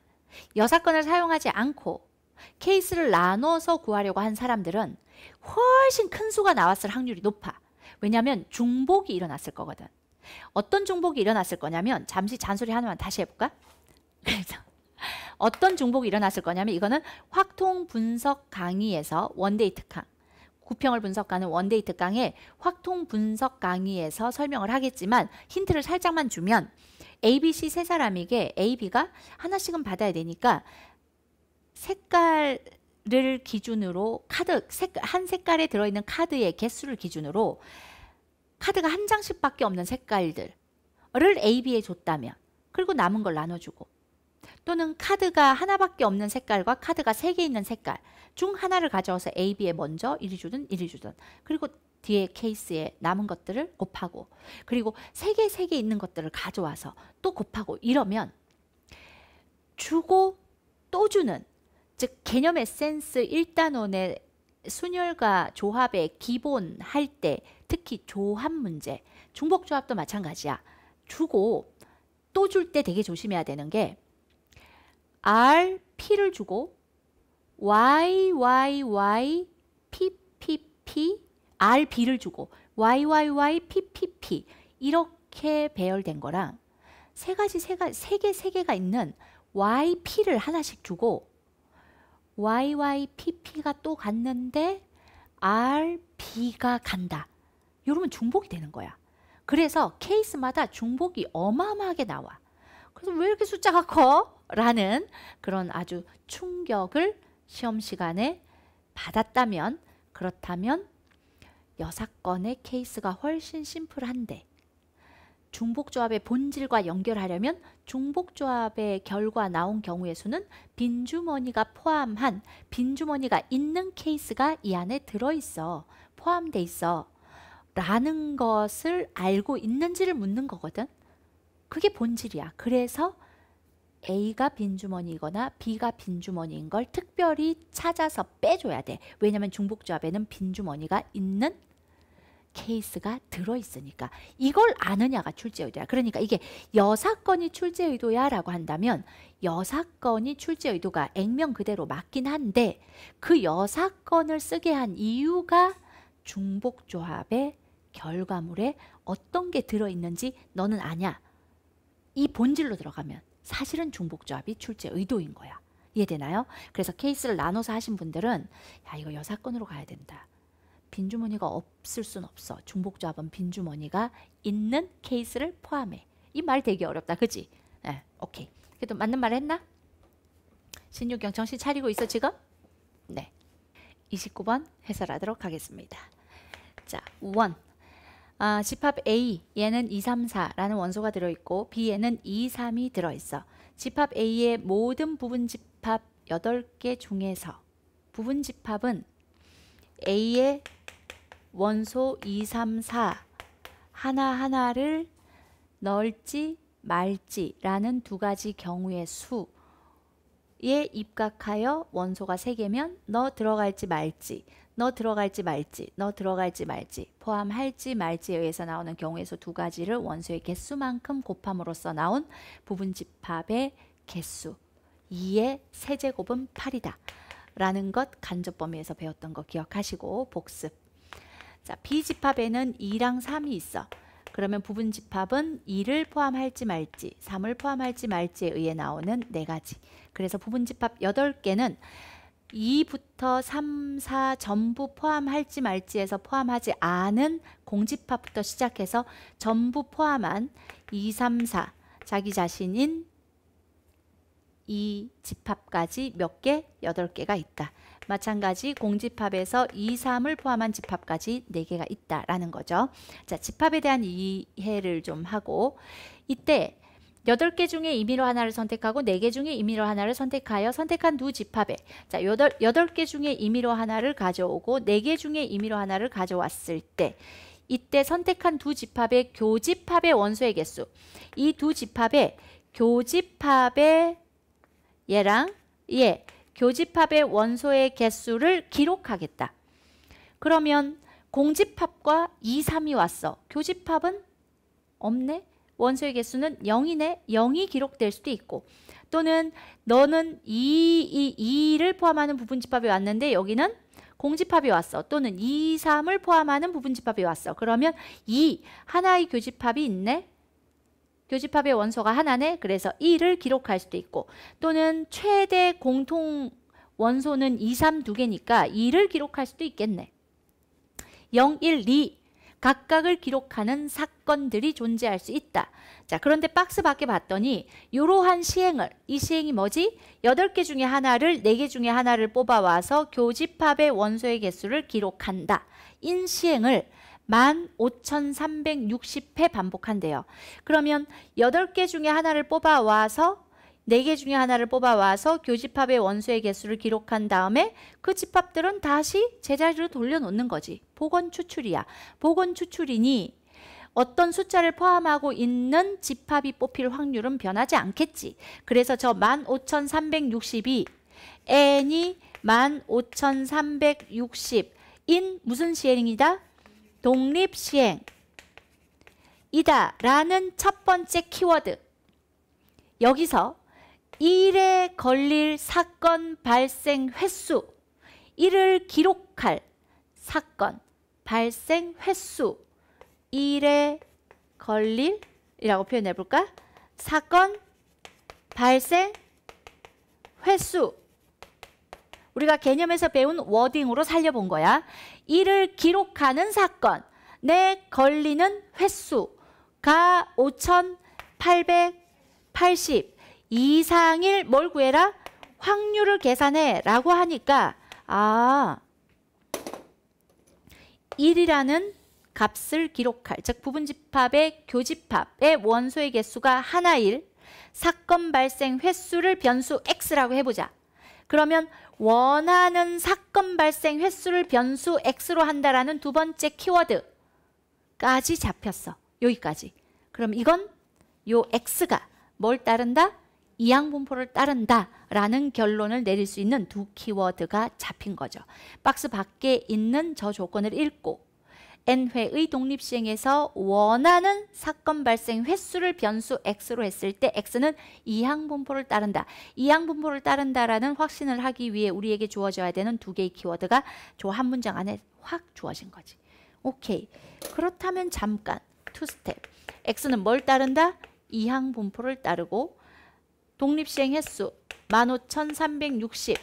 여사건을 사용하지 않고 케이스를 나눠서 구하려고 한 사람들은 훨씬 큰 수가 나왔을 확률이 높아. 왜냐하면 중복이 일어났을 거거든. 어떤 중복이 일어났을 거냐면 잠시 잔소리 하나만 다시 해볼까? 그래서 어떤 중복이 일어났을 거냐면 이거는 확통 분석 강의에서 원데이트 강, 구평을 분석하는 원데이트 강의 확통 분석 강의에서 설명을 하겠지만 힌트를 살짝만 주면 A, B, C 세 사람에게 A, B가 하나씩은 받아야 되니까 색깔을 기준으로 한 색깔에 들어있는 카드의 개수를 기준으로 카드가 한 장씩밖에 없는 색깔들을 A, B에 줬다면 그리고 남은 걸 나눠주고 또는 카드가 하나밖에 없는 색깔과 카드가 3개 있는 색깔 중 하나를 가져와서 A, B에 먼저 1이 주든 1이 주든 그리고 뒤에 케이스에 남은 것들을 곱하고 그리고 3개 있는 것들을 가져와서 또 곱하고 이러면 주고 또 주는 즉 개념 에센스 1단원의 순열과 조합의 기본 할 때 특히 조합 문제 중복조합도 마찬가지야. 주고 또 줄 때 되게 조심해야 되는 게 R, P를 주고 Y, Y, Y, P, P, P, R, B를 주고 Y, Y, Y, P, P, P 이렇게 배열된 거랑 세 개가 있는 Y, P를 하나씩 주고 Y, Y, P, P가 또 갔는데 R, B가 간다. 이러면 중복이 되는 거야. 그래서 케이스마다 중복이 어마어마하게 나와. 그래서 왜 이렇게 숫자가 커? 라는 그런 아주 충격을 시험 시간에 받았다면 그렇다면 여사건의 케이스가 훨씬 심플한데 중복조합의 본질과 연결하려면 중복조합의 결과 나온 경우의 수는 빈주머니가 포함한 빈주머니가 있는 케이스가 이 안에 들어있어. 포함돼 있어. 라는 것을 알고 있는지를 묻는 거거든. 그게 본질이야. 그래서 A가 빈주머니이거나 B가 빈주머니인 걸 특별히 찾아서 빼줘야 돼. 왜냐하면 중복조합에는 빈주머니가 있는 케이스가 들어있으니까. 이걸 아느냐가 출제 의도야. 그러니까 이게 여사건이 출제 의도야 라고 한다면 여사건이 출제 의도가 액면 그대로 맞긴 한데 그 여사건을 쓰게 한 이유가 중복조합의 결과물에 어떤 게 들어있는지 너는 아냐. 이 본질로 들어가면 사실은 중복조합이 출제 의도인 거야. 이해되나요? 그래서 케이스를 나눠서 하신 분들은 야 이거 여사건으로 가야 된다. 빈주머니가 없을 순 없어. 중복조합은 빈주머니가 있는 케이스를 포함해. 이 말 되게 어렵다. 그치? 네, 오케이. 그래도 맞는 말 했나? 신유경 정신 차리고 있어 지금? 네. 29번 해설하도록 하겠습니다. 자, 1. 집합 A, 얘는 2, 3, 4라는 원소가 들어있고 B에는 2, 3이 들어있어. 집합 A의 모든 부분 집합 8개 중에서 부분 집합은 A의 원소 2, 3, 4 하나하나를 넣을지 말지라는 두 가지 경우의 수에 입각하여 원소가 3개면 너 들어갈지 말지, 너 들어갈지 말지, 너 들어갈지 말지, 포함할지 말지에 의해서 나오는 경우의 수 두 가지를 원소의 개수만큼 곱함으로써 나온 부분 집합의 개수 2의 세제곱은 8이다 라는 것 간접 범위에서 배웠던 거 기억하시고 복습. 자, B집합에는 2랑 3이 있어. 그러면 부분 집합은 2를 포함할지 말지, 3을 포함할지 말지에 의해 나오는 4가지. 그래서 부분 집합 8개는 2부터 3, 4 전부 포함할지 말지에서 포함하지 않은 공집합부터 시작해서 전부 포함한 2, 3, 4 자기 자신인 이 집합까지 몇 개? 8개가 있다. 마찬가지 공집합에서 2, 3을 포함한 집합까지 4개가 있다라는 거죠. 자, 집합에 대한 이해를 좀 하고 이때 8개 중에 임의로 하나를 선택하고 4개 중에 임의로 하나를 선택하여 선택한 두 집합에 자, 8개 중에 임의로 하나를 가져오고 4개 중에 임의로 하나를 가져왔을 때 이때 선택한 두 집합의 교집합의 원소의 개수 이 두 집합의 교집합의 얘랑 얘 교집합의 원소의 개수를 기록하겠다. 그러면 공집합과 2, 3이 왔어. 교집합은 없네. 원소의 개수는 0이네. 0이 기록될 수도 있고 또는 너는 2를 포함하는 부분집합이 왔는데 여기는 공집합이 왔어. 또는 2, 3을 포함하는 부분집합이 왔어. 그러면 2, 하나의 교집합이 있네. 교집합의 원소가 하나네. 그래서 1을 기록할 수도 있고 또는 최대 공통 원소는 2, 3 두 개니까 2를 기록할 수도 있겠네. 0, 1, 2 각각을 기록하는 사건들이 존재할 수 있다. 자, 그런데 박스 밖에 봤더니 이러한 시행을 이 시행이 뭐지? 8개 중에 하나를 4개 중에 하나를 뽑아와서 교집합의 원소의 개수를 기록한다. 인 시행을 15,360회 반복한대요. 그러면 8개 중에 하나를 뽑아와서 4개 중에 하나를 뽑아와서 교집합의 원소의 개수를 기록한 다음에 그 집합들은 다시 제자리로 돌려놓는 거지. 복원 추출이야. 복원 추출이니 어떤 숫자를 포함하고 있는 집합이 뽑힐 확률은 변하지 않겠지. 그래서 저 15,360이 n이 15,360인 무슨 시행이다? 독립시행이다 라는 첫 번째 키워드. 여기서 1에 걸릴 사건 발생 횟수 1을 기록할 사건 발생 횟수 1에 걸릴 이라고 표현해 볼까? 사건 발생 횟수 우리가 개념에서 배운 워딩으로 살려본 거야. 1을 기록하는 사건에 걸리는 횟수가 5,880 이상일 뭘 구해라? 확률을 계산해 라고 하니까 1이라는 값을 기록할 즉 부분집합의 교집합의 원소의 개수가 하나일 사건 발생 횟수를 변수 x라고 해보자. 그러면 원하는 사건 발생 횟수를 변수 x로 한다라는 두 번째 키워드까지 잡혔어. 여기까지. 그럼 이건 요 x가 뭘 따른다? 이항분포를 따른다 라는 결론을 내릴 수 있는 두 키워드가 잡힌 거죠. 박스 밖에 있는 저 조건을 읽고 n회의 독립시행에서 원하는 사건 발생 횟수를 변수 x로 했을 때 x는 이항분포를 따른다. 이항분포를 따른다라는 확신을 하기 위해 우리에게 주어져야 되는 두 개의 키워드가 저 한 문장 안에 확 주어진 거지. 오케이. 그렇다면 잠깐 투 스텝. x는 뭘 따른다? 이항분포를 따르고 독립시행 횟수 15,360.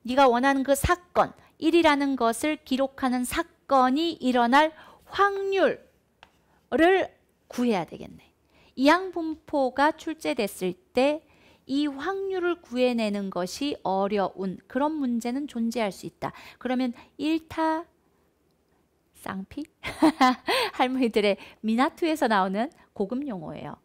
네가 원하는 그 사건 1이라는 것을 기록하는 사건이 일어날 확률을 구해야 되겠네. 이항분포가 출제됐을 때 이 확률을 구해내는 것이 어려운 그런 문제는 존재할 수 있다. 그러면 1타 쌍피? 할머니들의 미나투에서 나오는 고급 용어예요.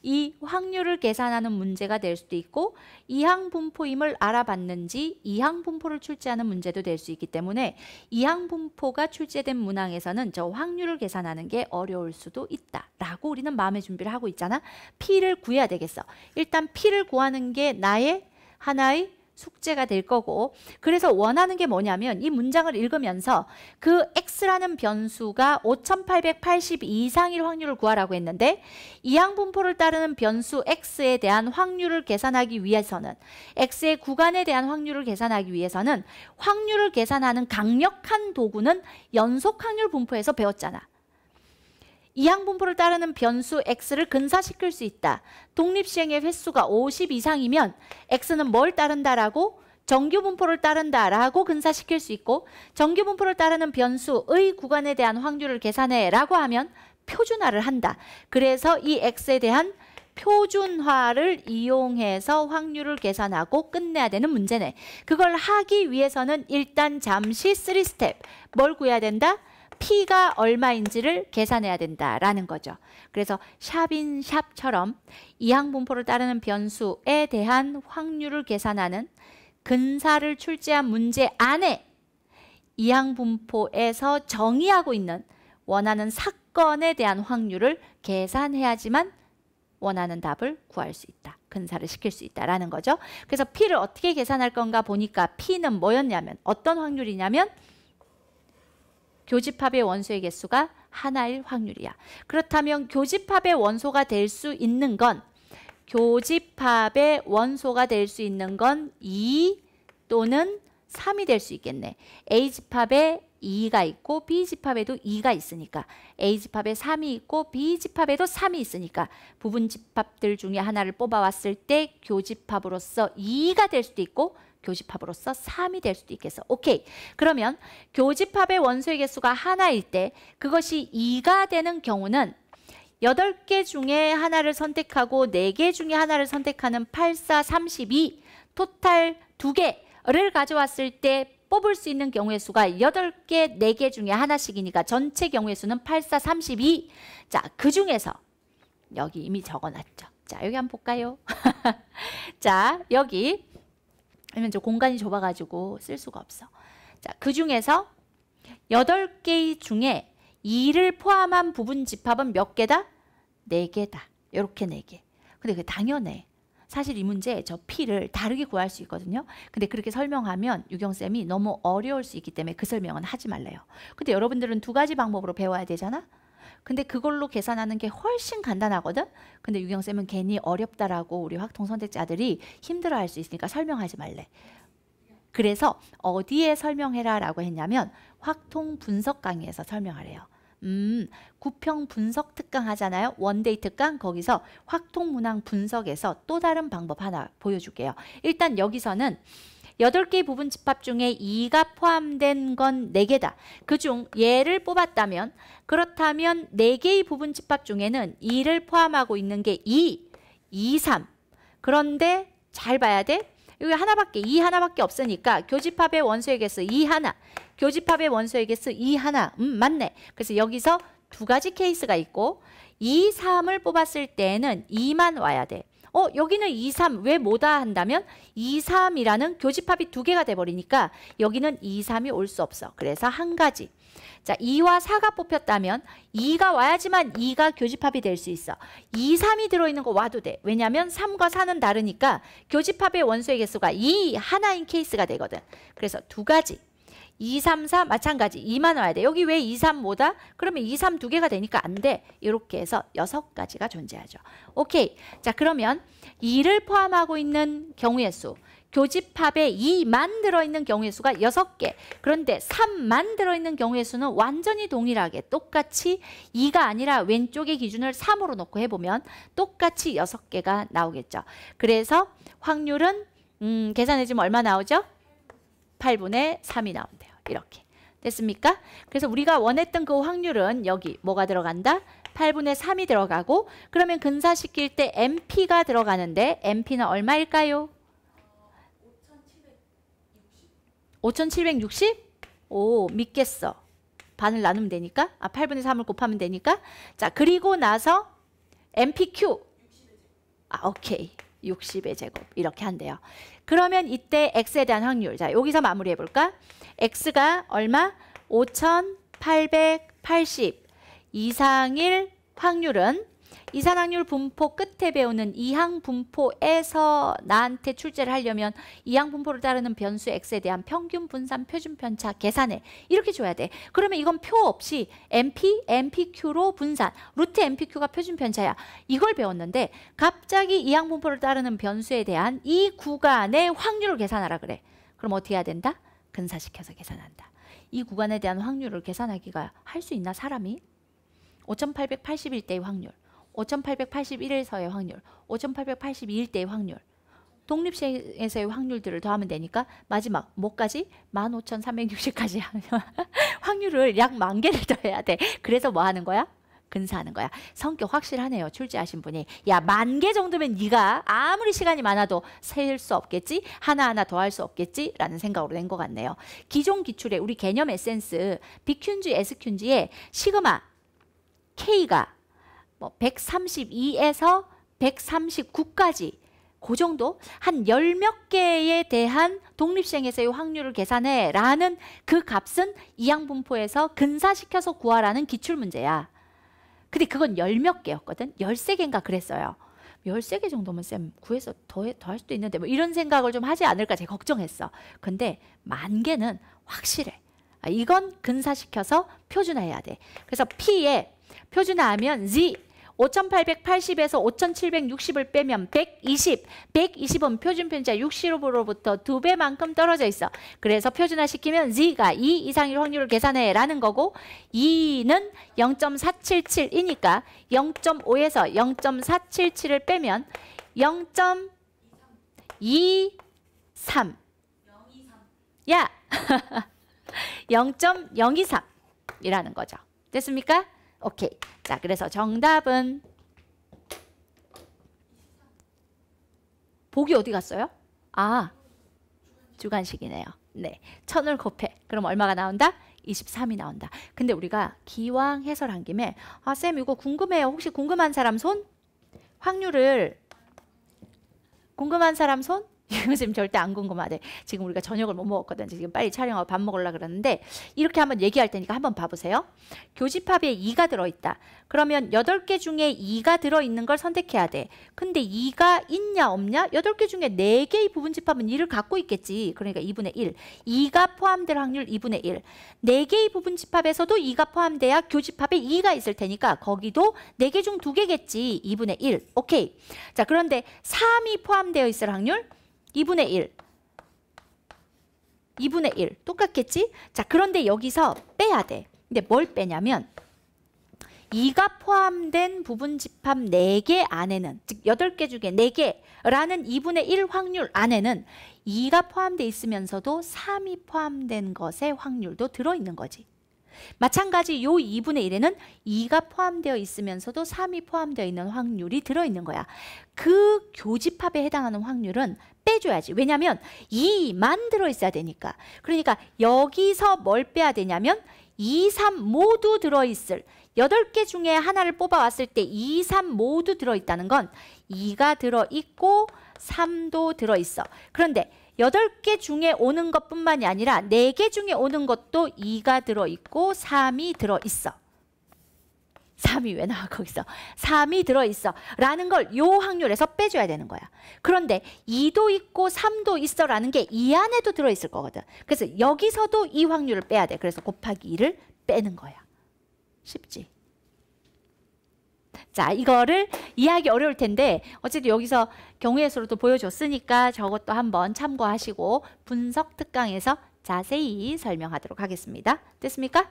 이 확률을 계산하는 문제가 될 수도 있고 이항분포임을 알아봤는지 이항분포를 출제하는 문제도 될 수 있기 때문에 이항분포가 출제된 문항에서는 저 확률을 계산하는 게 어려울 수도 있다라고 우리는 마음의 준비를 하고 있잖아. P를 구해야 되겠어. 일단 P를 구하는 게 나의 하나의 숙제가 될 거고, 그래서 원하는 게 뭐냐면 이 문장을 읽으면서 그 x라는 변수가 5880 이상일 확률을 구하라고 했는데 이항분포를 따르는 변수 x에 대한 확률을 계산하기 위해서는 x의 구간에 대한 확률을 계산하기 위해서는 확률을 계산하는 강력한 도구는 연속확률 분포에서 배웠잖아. 이항분포를 따르는 변수 x를 근사시킬 수 있다. 독립시행의 횟수가 50 이상이면 x는 뭘 따른다라고? 정규분포를 따른다라고 근사시킬 수 있고, 정규분포를 따르는 변수의 구간에 대한 확률을 계산해라고 하면 표준화를 한다. 그래서 이 x에 대한 표준화를 이용해서 확률을 계산하고 끝내야 되는 문제네. 그걸 하기 위해서는 일단 잠시 3스텝 뭘 구해야 된다? P가 얼마인지를 계산해야 된다라는 거죠. 그래서 샵인 샵처럼 이항분포를 따르는 변수에 대한 확률을 계산하는 근사를 출제한 문제 안에 이항분포에서 정의하고 있는 원하는 사건에 대한 확률을 계산해야지만 원하는 답을 구할 수 있다. 근사를 시킬 수 있다라는 거죠. 그래서 P를 어떻게 계산할 건가 보니까 P는 뭐였냐면 어떤 확률이냐면 교집합의 원소의 개수가 하나일 확률이야. 그렇다면 교집합의 원소가 될 수 있는 건 2 또는 3이 될 수 있겠네. A집합에 2가 있고 B집합에도 2가 있으니까, A집합에 3이 있고 B집합에도 3이 있으니까 부분집합들 중에 하나를 뽑아왔을 때 교집합으로서 2가 될 수도 있고 교집합으로서 3이 될 수도 있겠어. 오케이. 그러면 교집합의 원소의 개수가 하나일 때 그것이 2가 되는 경우는 8개 중에 하나를 선택하고 4개 중에 하나를 선택하는 8, 4, 32 토탈 2개를 가져왔을 때 뽑을 수 있는 경우의 수가 8개, 4개 중에 하나씩이니까 전체 경우의 수는 8, 4, 32. 자, 그 중에서 여기 이미 적어놨죠. 자, 여기 한번 볼까요? 자, 여기 아니면 저 공간이 좁아가지고 쓸 수가 없어. 자, 그 중에서 8개 중에 2를 포함한 부분 집합은 몇 개다? 4개다. 이렇게 4개. 근데 그게 당연해. 사실 이 문제 저 P를 다르게 구할 수 있거든요. 근데 그렇게 설명하면 유경쌤이 너무 어려울 수 있기 때문에 그 설명은 하지 말래요. 근데 여러분들은 2가지 방법으로 배워야 되잖아. 근데 그걸로 계산하는 게 훨씬 간단하거든. 근데 유경쌤은 괜히 어렵다라고 우리 확통 선택자들이 힘들어할 수 있으니까 설명하지 말래. 그래서 어디에 설명해라 라고 했냐면 확통 분석 강의에서 설명하래요. 구평 분석 특강 하잖아요. 원데이 특강. 거기서 확통 문항 분석에서 또 다른 방법 하나 보여줄게요. 일단 여기서는 8개의 부분 집합 중에 2가 포함된 건 4개다. 그중 얘를 뽑았다면, 그렇다면 4개의 부분 집합 중에는 2를 포함하고 있는 게 2, 3. 그런데 잘 봐야 돼. 여기 하나밖에 2 하나밖에 없으니까 교집합의 원소의 개수 2 하나, 교집합의 원소의 개수 2 하나. 맞네. 그래서 여기서 2가지 케이스가 있고 2, 3을 뽑았을 때는 2만 와야 돼. 여기는 2, 3 왜 뭐다 한다면 2, 3이라는 교집합이 2개가 돼버리니까 여기는 2, 3이 올 수 없어. 그래서 한 가지. 자, 2와 4가 뽑혔다면 2가 와야지만 2가 교집합이 될 수 있어. 2, 3이 들어있는 거 와도 돼. 왜냐하면 3과 4는 다르니까 교집합의 원소의 개수가 2, 하나인 케이스가 되거든. 그래서 2가지. 2, 3, 4 마찬가지 2만 와야 돼. 여기 왜 2, 3 뭐다? 그러면 2, 3 2개가 되니까 안 돼. 이렇게 해서 6가지가 존재하죠. 오케이. 자, 그러면 2를 포함하고 있는 경우의 수, 교집합에 2만 들어있는 경우의 수가 6개. 그런데 3만 들어있는 경우의 수는 완전히 동일하게 똑같이 2가 아니라 왼쪽의 기준을 3으로 놓고 해보면 똑같이 6개가 나오겠죠. 그래서 확률은 계산해주면 얼마 나오죠? 8분의 3이 나온대요. 이렇게. 됐습니까? 그래서 우리가 원했던 그 확률은 여기 뭐가 들어간다? 8분의 3이 들어가고, 그러면 근사시킬 때 MP가 들어가는데 MP는 얼마일까요? 5760? 오, 믿겠어. 반을 나누면 되니까. 8분의 3을 곱하면 되니까. 자, 그리고 나서 MPQ. 오케이. 60의 제곱. 이렇게 한대요. 그러면 이때 X에 대한 확률. 자, 여기서 마무리해 볼까? X가 얼마? 5880 이상일 확률은 이산확률 분포 끝에 배우는 이항 분포에서 나한테 출제를 하려면 이항 분포를 따르는 변수 X에 대한 평균 분산 표준 편차 계산해. 이렇게 줘야 돼. 그러면 이건 표 없이 MP, MPQ로 분산. 루트 MPQ가 표준 편차야. 이걸 배웠는데 갑자기 이항 분포를 따르는 변수에 대한 이 구간의 확률을 계산하라 그래. 그럼 어떻게 해야 된다? 근사시켜서 계산한다. 이 구간에 대한 확률을 계산하기가 할 수 있나 사람이? 5881대의 확률, 5881에서의 확률, 5882일대의 확률, 독립시행에서의 확률들을 더하면 되니까 마지막 뭐까지? 15360까지 하면 확률을 약 10,000개를 더해야 돼. 그래서 뭐 하는 거야? 근사하는 거야. 성격 확실하네요. 출제하신 분이. 야, 10,000개 정도면 네가 아무리 시간이 많아도 셀 수 없겠지? 하나하나 더 할 수 없겠지? 라는 생각으로 낸 것 같네요. 기존 기출에 우리 개념 에센스 B큐인지 S큐인지에 시그마 K가 뭐 132에서 139까지 그 정도 한 10몇 개에 대한 독립시행에서의 확률을 계산해 라는 그 값은 이항분포에서 근사시켜서 구하라는 기출문제야. 근데 그건 10몇 개였거든. 13개인가 그랬어요. 13개 정도면 쌤 구해서 더 할 수도 있는데 뭐 이런 생각을 좀 하지 않을까 제가 걱정했어. 근데 10,000개는 확실해. 이건 근사시켜서 표준화해야 돼. 그래서 P에 표준화하면 Z 5880에서 5760을 빼면 120. 120은 표준 편차 60으로부터 2배만큼 떨어져 있어. 그래서 표준화시키면 Z가 2 이상일 확률을 계산해 라는 거고 2는 0.477이니까 0.5에서 0.477을 빼면 0.23. 야! 0.023 이라는 거죠. 됐습니까? 오케이. 자, 그래서 정답은 복이 어디 갔어요? 주관식이네요. 네. 1000을 곱해. 그럼 얼마가 나온다? 23이 나온다. 근데 우리가 기왕 해설한 김에 쌤 이거 궁금해요. 혹시 궁금한 사람 손? 확률을 궁금한 사람 손? 이거 지금 절대 안 궁금하대. 지금 우리가 저녁을 못 먹었거든. 지금 빨리 촬영하고 밥 먹으려고 그러는데 이렇게 한번 얘기할 테니까 한번 봐보세요. 교집합에 2가 들어있다. 그러면 8개 중에 2가 들어있는 걸 선택해야 돼. 근데 2가 있냐 없냐? 8개 중에 4개의 부분집합은 2를 갖고 있겠지. 그러니까 2분의 1. 2가 포함될 확률 2분의 1. 4개의 부분집합에서도 2가 포함돼야 교집합에 2가 있을 테니까 거기도 4개 중 2개겠지. 2분의 1. 오케이. 자, 그런데 3이 포함되어 있을 확률 2분의 1. 2분의 1. 똑같겠지? 자, 그런데 여기서 빼야 돼. 근데 뭘 빼냐면 2가 포함된 부분집합 4개 안에는, 즉 8개 중에 4개라는 2분의 1 확률 안에는 2가 포함되어 있으면서도 3이 포함된 것의 확률도 들어있는 거지. 마찬가지 요 2분의 1에는 2가 포함되어 있으면서도 3이 포함되어 있는 확률이 들어있는 거야. 그 교집합에 해당하는 확률은 빼줘야지. 왜냐하면 2만 들어있어야 되니까. 그러니까 여기서 뭘 빼야 되냐면 2, 3 모두 들어있을 8개 중에 하나를 뽑아왔을 때 2, 3 모두 들어있다는 건 2가 들어있고 3도 들어있어. 그런데 8개 중에 오는 것뿐만이 아니라 4개 중에 오는 것도 2가 들어있고 3이 들어있어. 3이 왜 나와 거기서? 3이 들어있어 라는 걸 요 확률에서 빼줘야 되는 거야. 그런데 2도 있고 3도 있어 라는 게 이 안에도 들어있을 거거든. 그래서 여기서도 이 확률을 빼야 돼. 그래서 곱하기 2를 빼는 거야. 쉽지? 자, 이거를 이해하기 어려울 텐데 어쨌든 여기서 경우의 수로도 보여줬으니까 저것도 한번 참고하시고 분석 특강에서 자세히 설명하도록 하겠습니다. 됐습니까?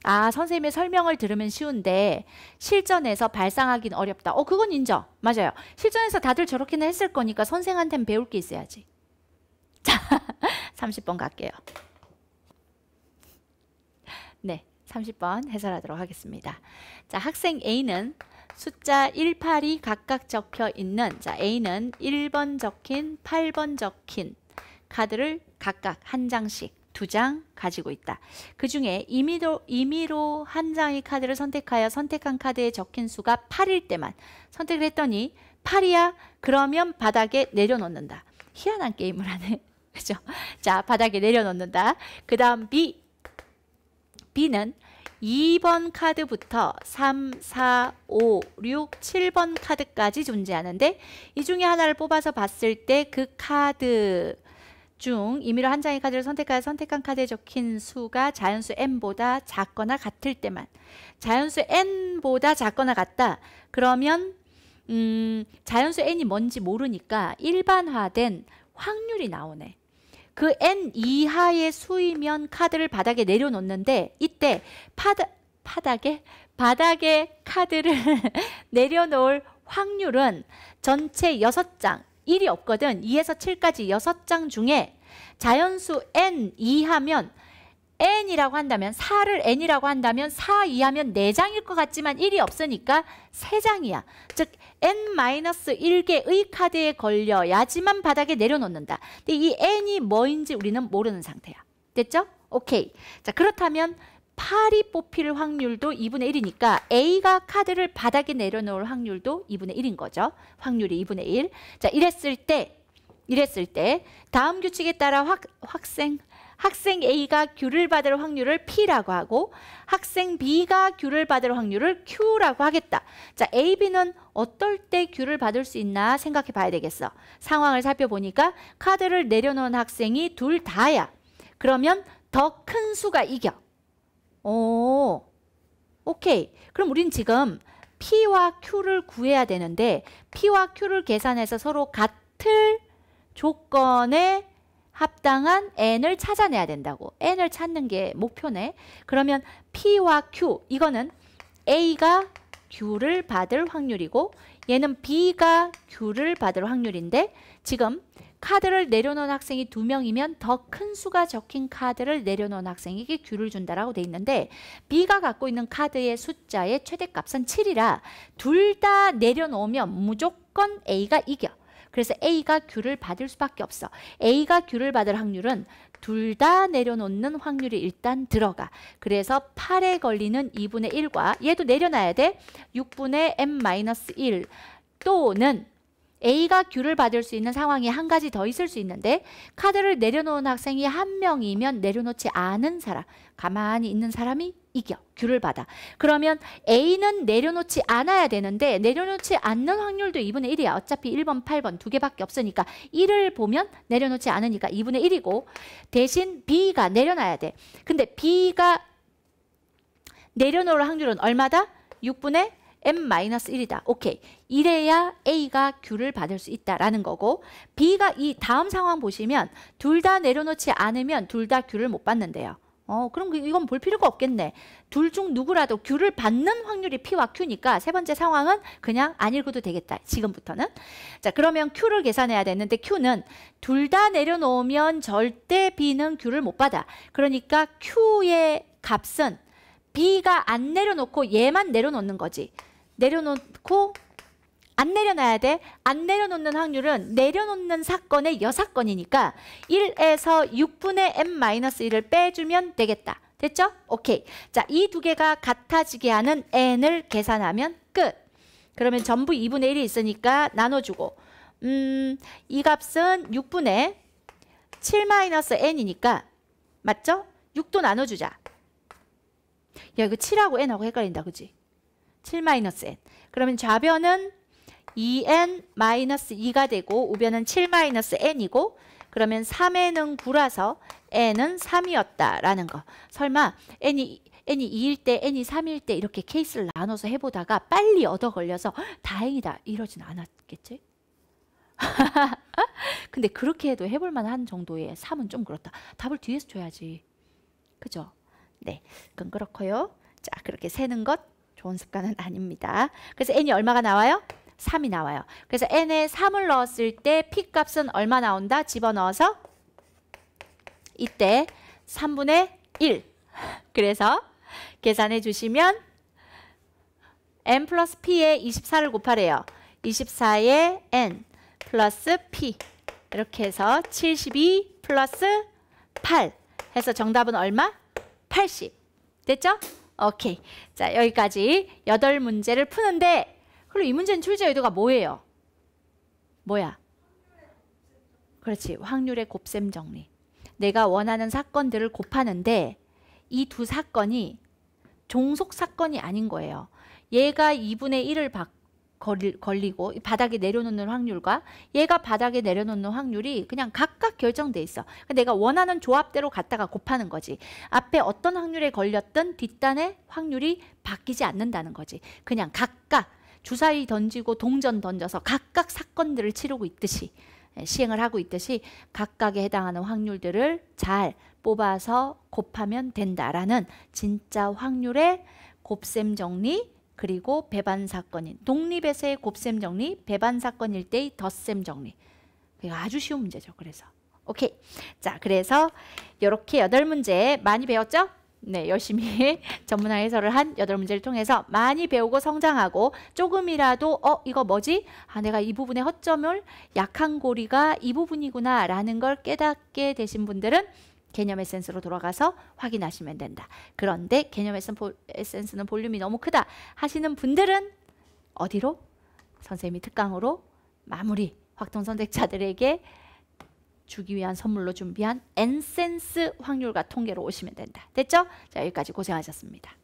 아, 선생님의 설명을 들으면 쉬운데 실전에서 발상하기는 어렵다. 그건 인정. 맞아요. 실전에서 다들 저렇게는 했을 거니까 선생한테는 배울 게 있어야지. 자, 30번 갈게요. 네, 30번 해설하도록 하겠습니다. 자, 학생 A는 숫자 1, 8이 각각 적혀 있는, 자, A는 1번 적힌, 8번 적힌 카드를 각각 한 장씩 2장 가지고 있다. 그 중에 임의로 한 장의 카드를 선택하여 선택한 카드에 적힌 수가 8일 때만 선택을 했더니 8이야? 그러면 바닥에 내려놓는다. 희한한 게임을 하네. 그죠? 자, 바닥에 내려놓는다. 그 다음 B는 2번 카드부터 3, 4, 5, 6, 7번 카드까지 존재하는데 이 중에 하나를 뽑아서 봤을 때 그 카드 중 임의로 한 장의 카드를 선택하여 선택한 카드에 적힌 수가 자연수 n보다 작거나 같을 때만, 자연수 n보다 작거나 같다. 그러면 자연수 n이 뭔지 모르니까 일반화된 확률이 나오네. 그 n 이하의 수이면 카드를 바닥에 내려놓는데 이때 바닥에 카드를 내려놓을 확률은 전체 6장, 1이 없거든. 2에서 7까지 6장 중에 자연수 n 이하면 n이라고 한다면 4를 n이라고 한다면 4 이하면 4장일 것 같지만 1이 없으니까 3장이야. 즉 n-1개의 카드에 걸려야지만 바닥에 내려놓는다. 근데 이 n이 뭐인지 우리는 모르는 상태야. 됐죠? 오케이. 자, 그렇다면 8이 뽑힐 확률도 2분의 1이니까 A가 카드를 바닥에 내려놓을 확률도 2분의 1인 거죠. 확률이 2분의 1. 자, 이랬을 때 다음 규칙에 따라 학생 A가 Q를 받을 확률을 P라고 하고 학생 B가 Q를 받을 확률을 Q라고 하겠다. 자, A, B는 어떨 때 Q를 받을 수 있나 생각해 봐야 되겠어. 상황을 살펴보니까 카드를 내려놓은 학생이 둘 다야. 그러면 더 큰 수가 이겨. 오케이. 그럼 우린 지금 P와 Q를 구해야 되는데 P와 Q를 계산해서 서로 같을 조건에 합당한 n을 찾아내야 된다고. n을 찾는 게 목표네. 그러면 P와 Q, 이거는 A가 Q를 받을 확률이고 얘는 B가 Q를 받을 확률인데 지금 카드를 내려놓은 학생이 2명이면 더 큰 수가 적힌 카드를 내려놓은 학생에게 Q를 준다라고 돼 있는데 B가 갖고 있는 카드의 숫자의 최대값은 7이라 둘 다 내려놓으면 무조건 A가 이겨. 그래서 A가 Q를 받을 수밖에 없어. A가 Q를 받을 확률은 둘 다 내려놓는 확률이 일단 들어가. 그래서 8에 걸리는 2분의 1과 얘도 내려놔야 돼. 6분의 n-1 또는 A가 Q를 받을 수 있는 상황이 한 가지 더 있을 수 있는데 카드를 내려놓은 학생이 한 명이면 내려놓지 않은 사람, 가만히 있는 사람이 이겨. Q를 받아. 그러면 A는 내려놓지 않아야 되는데 내려놓지 않는 확률도 2분의 1이야. 어차피 1번, 8번 두 개밖에 없으니까 1을 보면 내려놓지 않으니까 2분의 1이고 대신 B가 내려놔야 돼. 근데 B가 내려놓을 확률은 얼마다? 6분의 n-1이다. 오케이. 이래야 A가 Q를 받을 수 있다라는 거고 B가 이 다음 상황 보시면 둘 다 내려놓지 않으면 둘 다 Q를 못 받는데요. 그럼 이건 볼 필요가 없겠네. 둘 중 누구라도 Q를 받는 확률이 P와 Q니까 세 번째 상황은 그냥 안 읽어도 되겠다. 지금부터는. 자, 그러면 Q를 계산해야 되는데 Q는 둘 다 내려놓으면 절대 B는 Q를 못 받아. 그러니까 Q의 값은 B가 안 내려놓고 얘만 내려놓는 거지. 내려놓고 안 내려놔야 돼. 안 내려놓는 확률은 내려놓는 사건의 여사건이니까 1에서 6분의 n-1을 빼주면 되겠다. 됐죠? 오케이. 자, 이 두 개가 같아지게 하는 n을 계산하면 끝. 그러면 전부 2분의 1이 있으니까 나눠주고 이 값은 6분의 7-n이니까 맞죠? 6도 나눠주자. 야, 이거 7하고 n하고 헷갈린다. 그지? 7-n. 그러면 좌변은 2n-2가 되고 우변은 7-n이고 그러면 3n은 9라서 n은 3이었다라는 거. 설마 n이 2일 때, n이 3일 때 이렇게 케이스를 나눠서 해보다가 빨리 얻어 걸려서 다행이다 이러진 않았겠지? 근데 그렇게 해도 해볼 만한 정도의 3은 좀 그렇다. 답을 뒤에서 줘야지. 그죠? 네, 그건 그렇고요. 자, 그렇게 세는 것 좋은 습관은 아닙니다. 그래서 n이 얼마가 나와요? 3이 나와요. 그래서 n에 3을 넣었을 때 p값은 얼마 나온다? 집어넣어서 이때 3분의 1. 그래서 계산해 주시면 n 플러스 p에 24를 곱하래요. 24에 n 플러스 p 이렇게 해서 72 플러스 8 해서 정답은 얼마? 80. 됐죠? 오케이. 자, 여기까지 8문제를 푸는데 그리고 이 문제는 출제 의도가 뭐예요? 뭐야? 그렇지. 확률의 곱셈 정리. 내가 원하는 사건들을 곱하는데 이 두 사건이 종속 사건이 아닌 거예요. 얘가 2분의 1을 걸리고 바닥에 내려놓는 확률과 얘가 바닥에 내려놓는 확률이 그냥 각각 결정돼 있어. 내가 원하는 조합대로 갖다가 곱하는 거지. 앞에 어떤 확률에 걸렸든 뒷단의 확률이 바뀌지 않는다는 거지. 그냥 각각 주사위 던지고 동전 던져서 각각 사건들을 치르고 있듯이 시행을 하고 있듯이 각각에 해당하는 확률들을 잘 뽑아서 곱하면 된다라는 진짜 확률의 곱셈 정리 그리고 배반 사건인 독립에서의 곱셈 정리, 배반 사건일 때의 덧셈 정리. 아주 쉬운 문제죠. 그래서 오케이. 자, 그래서 이렇게 8문제 많이 배웠죠? 네, 열심히 전문화 해설을 한 8문제를 통해서 많이 배우고 성장하고 조금이라도 이거 뭐지? 내가 이 부분의 허점을 약한 고리가 이 부분이구나 라는 걸 깨닫게 되신 분들은 개념 에센스로 돌아가서 확인하시면 된다. 그런데 개념 에센스는 볼륨이 너무 크다 하시는 분들은 어디로? 선생님이 특강으로 마무리 확통 선택자들에게 주기 위한 선물로 준비한 엔센스 확률과 통계로 오시면 된다. 됐죠? 자, 여기까지 고생하셨습니다.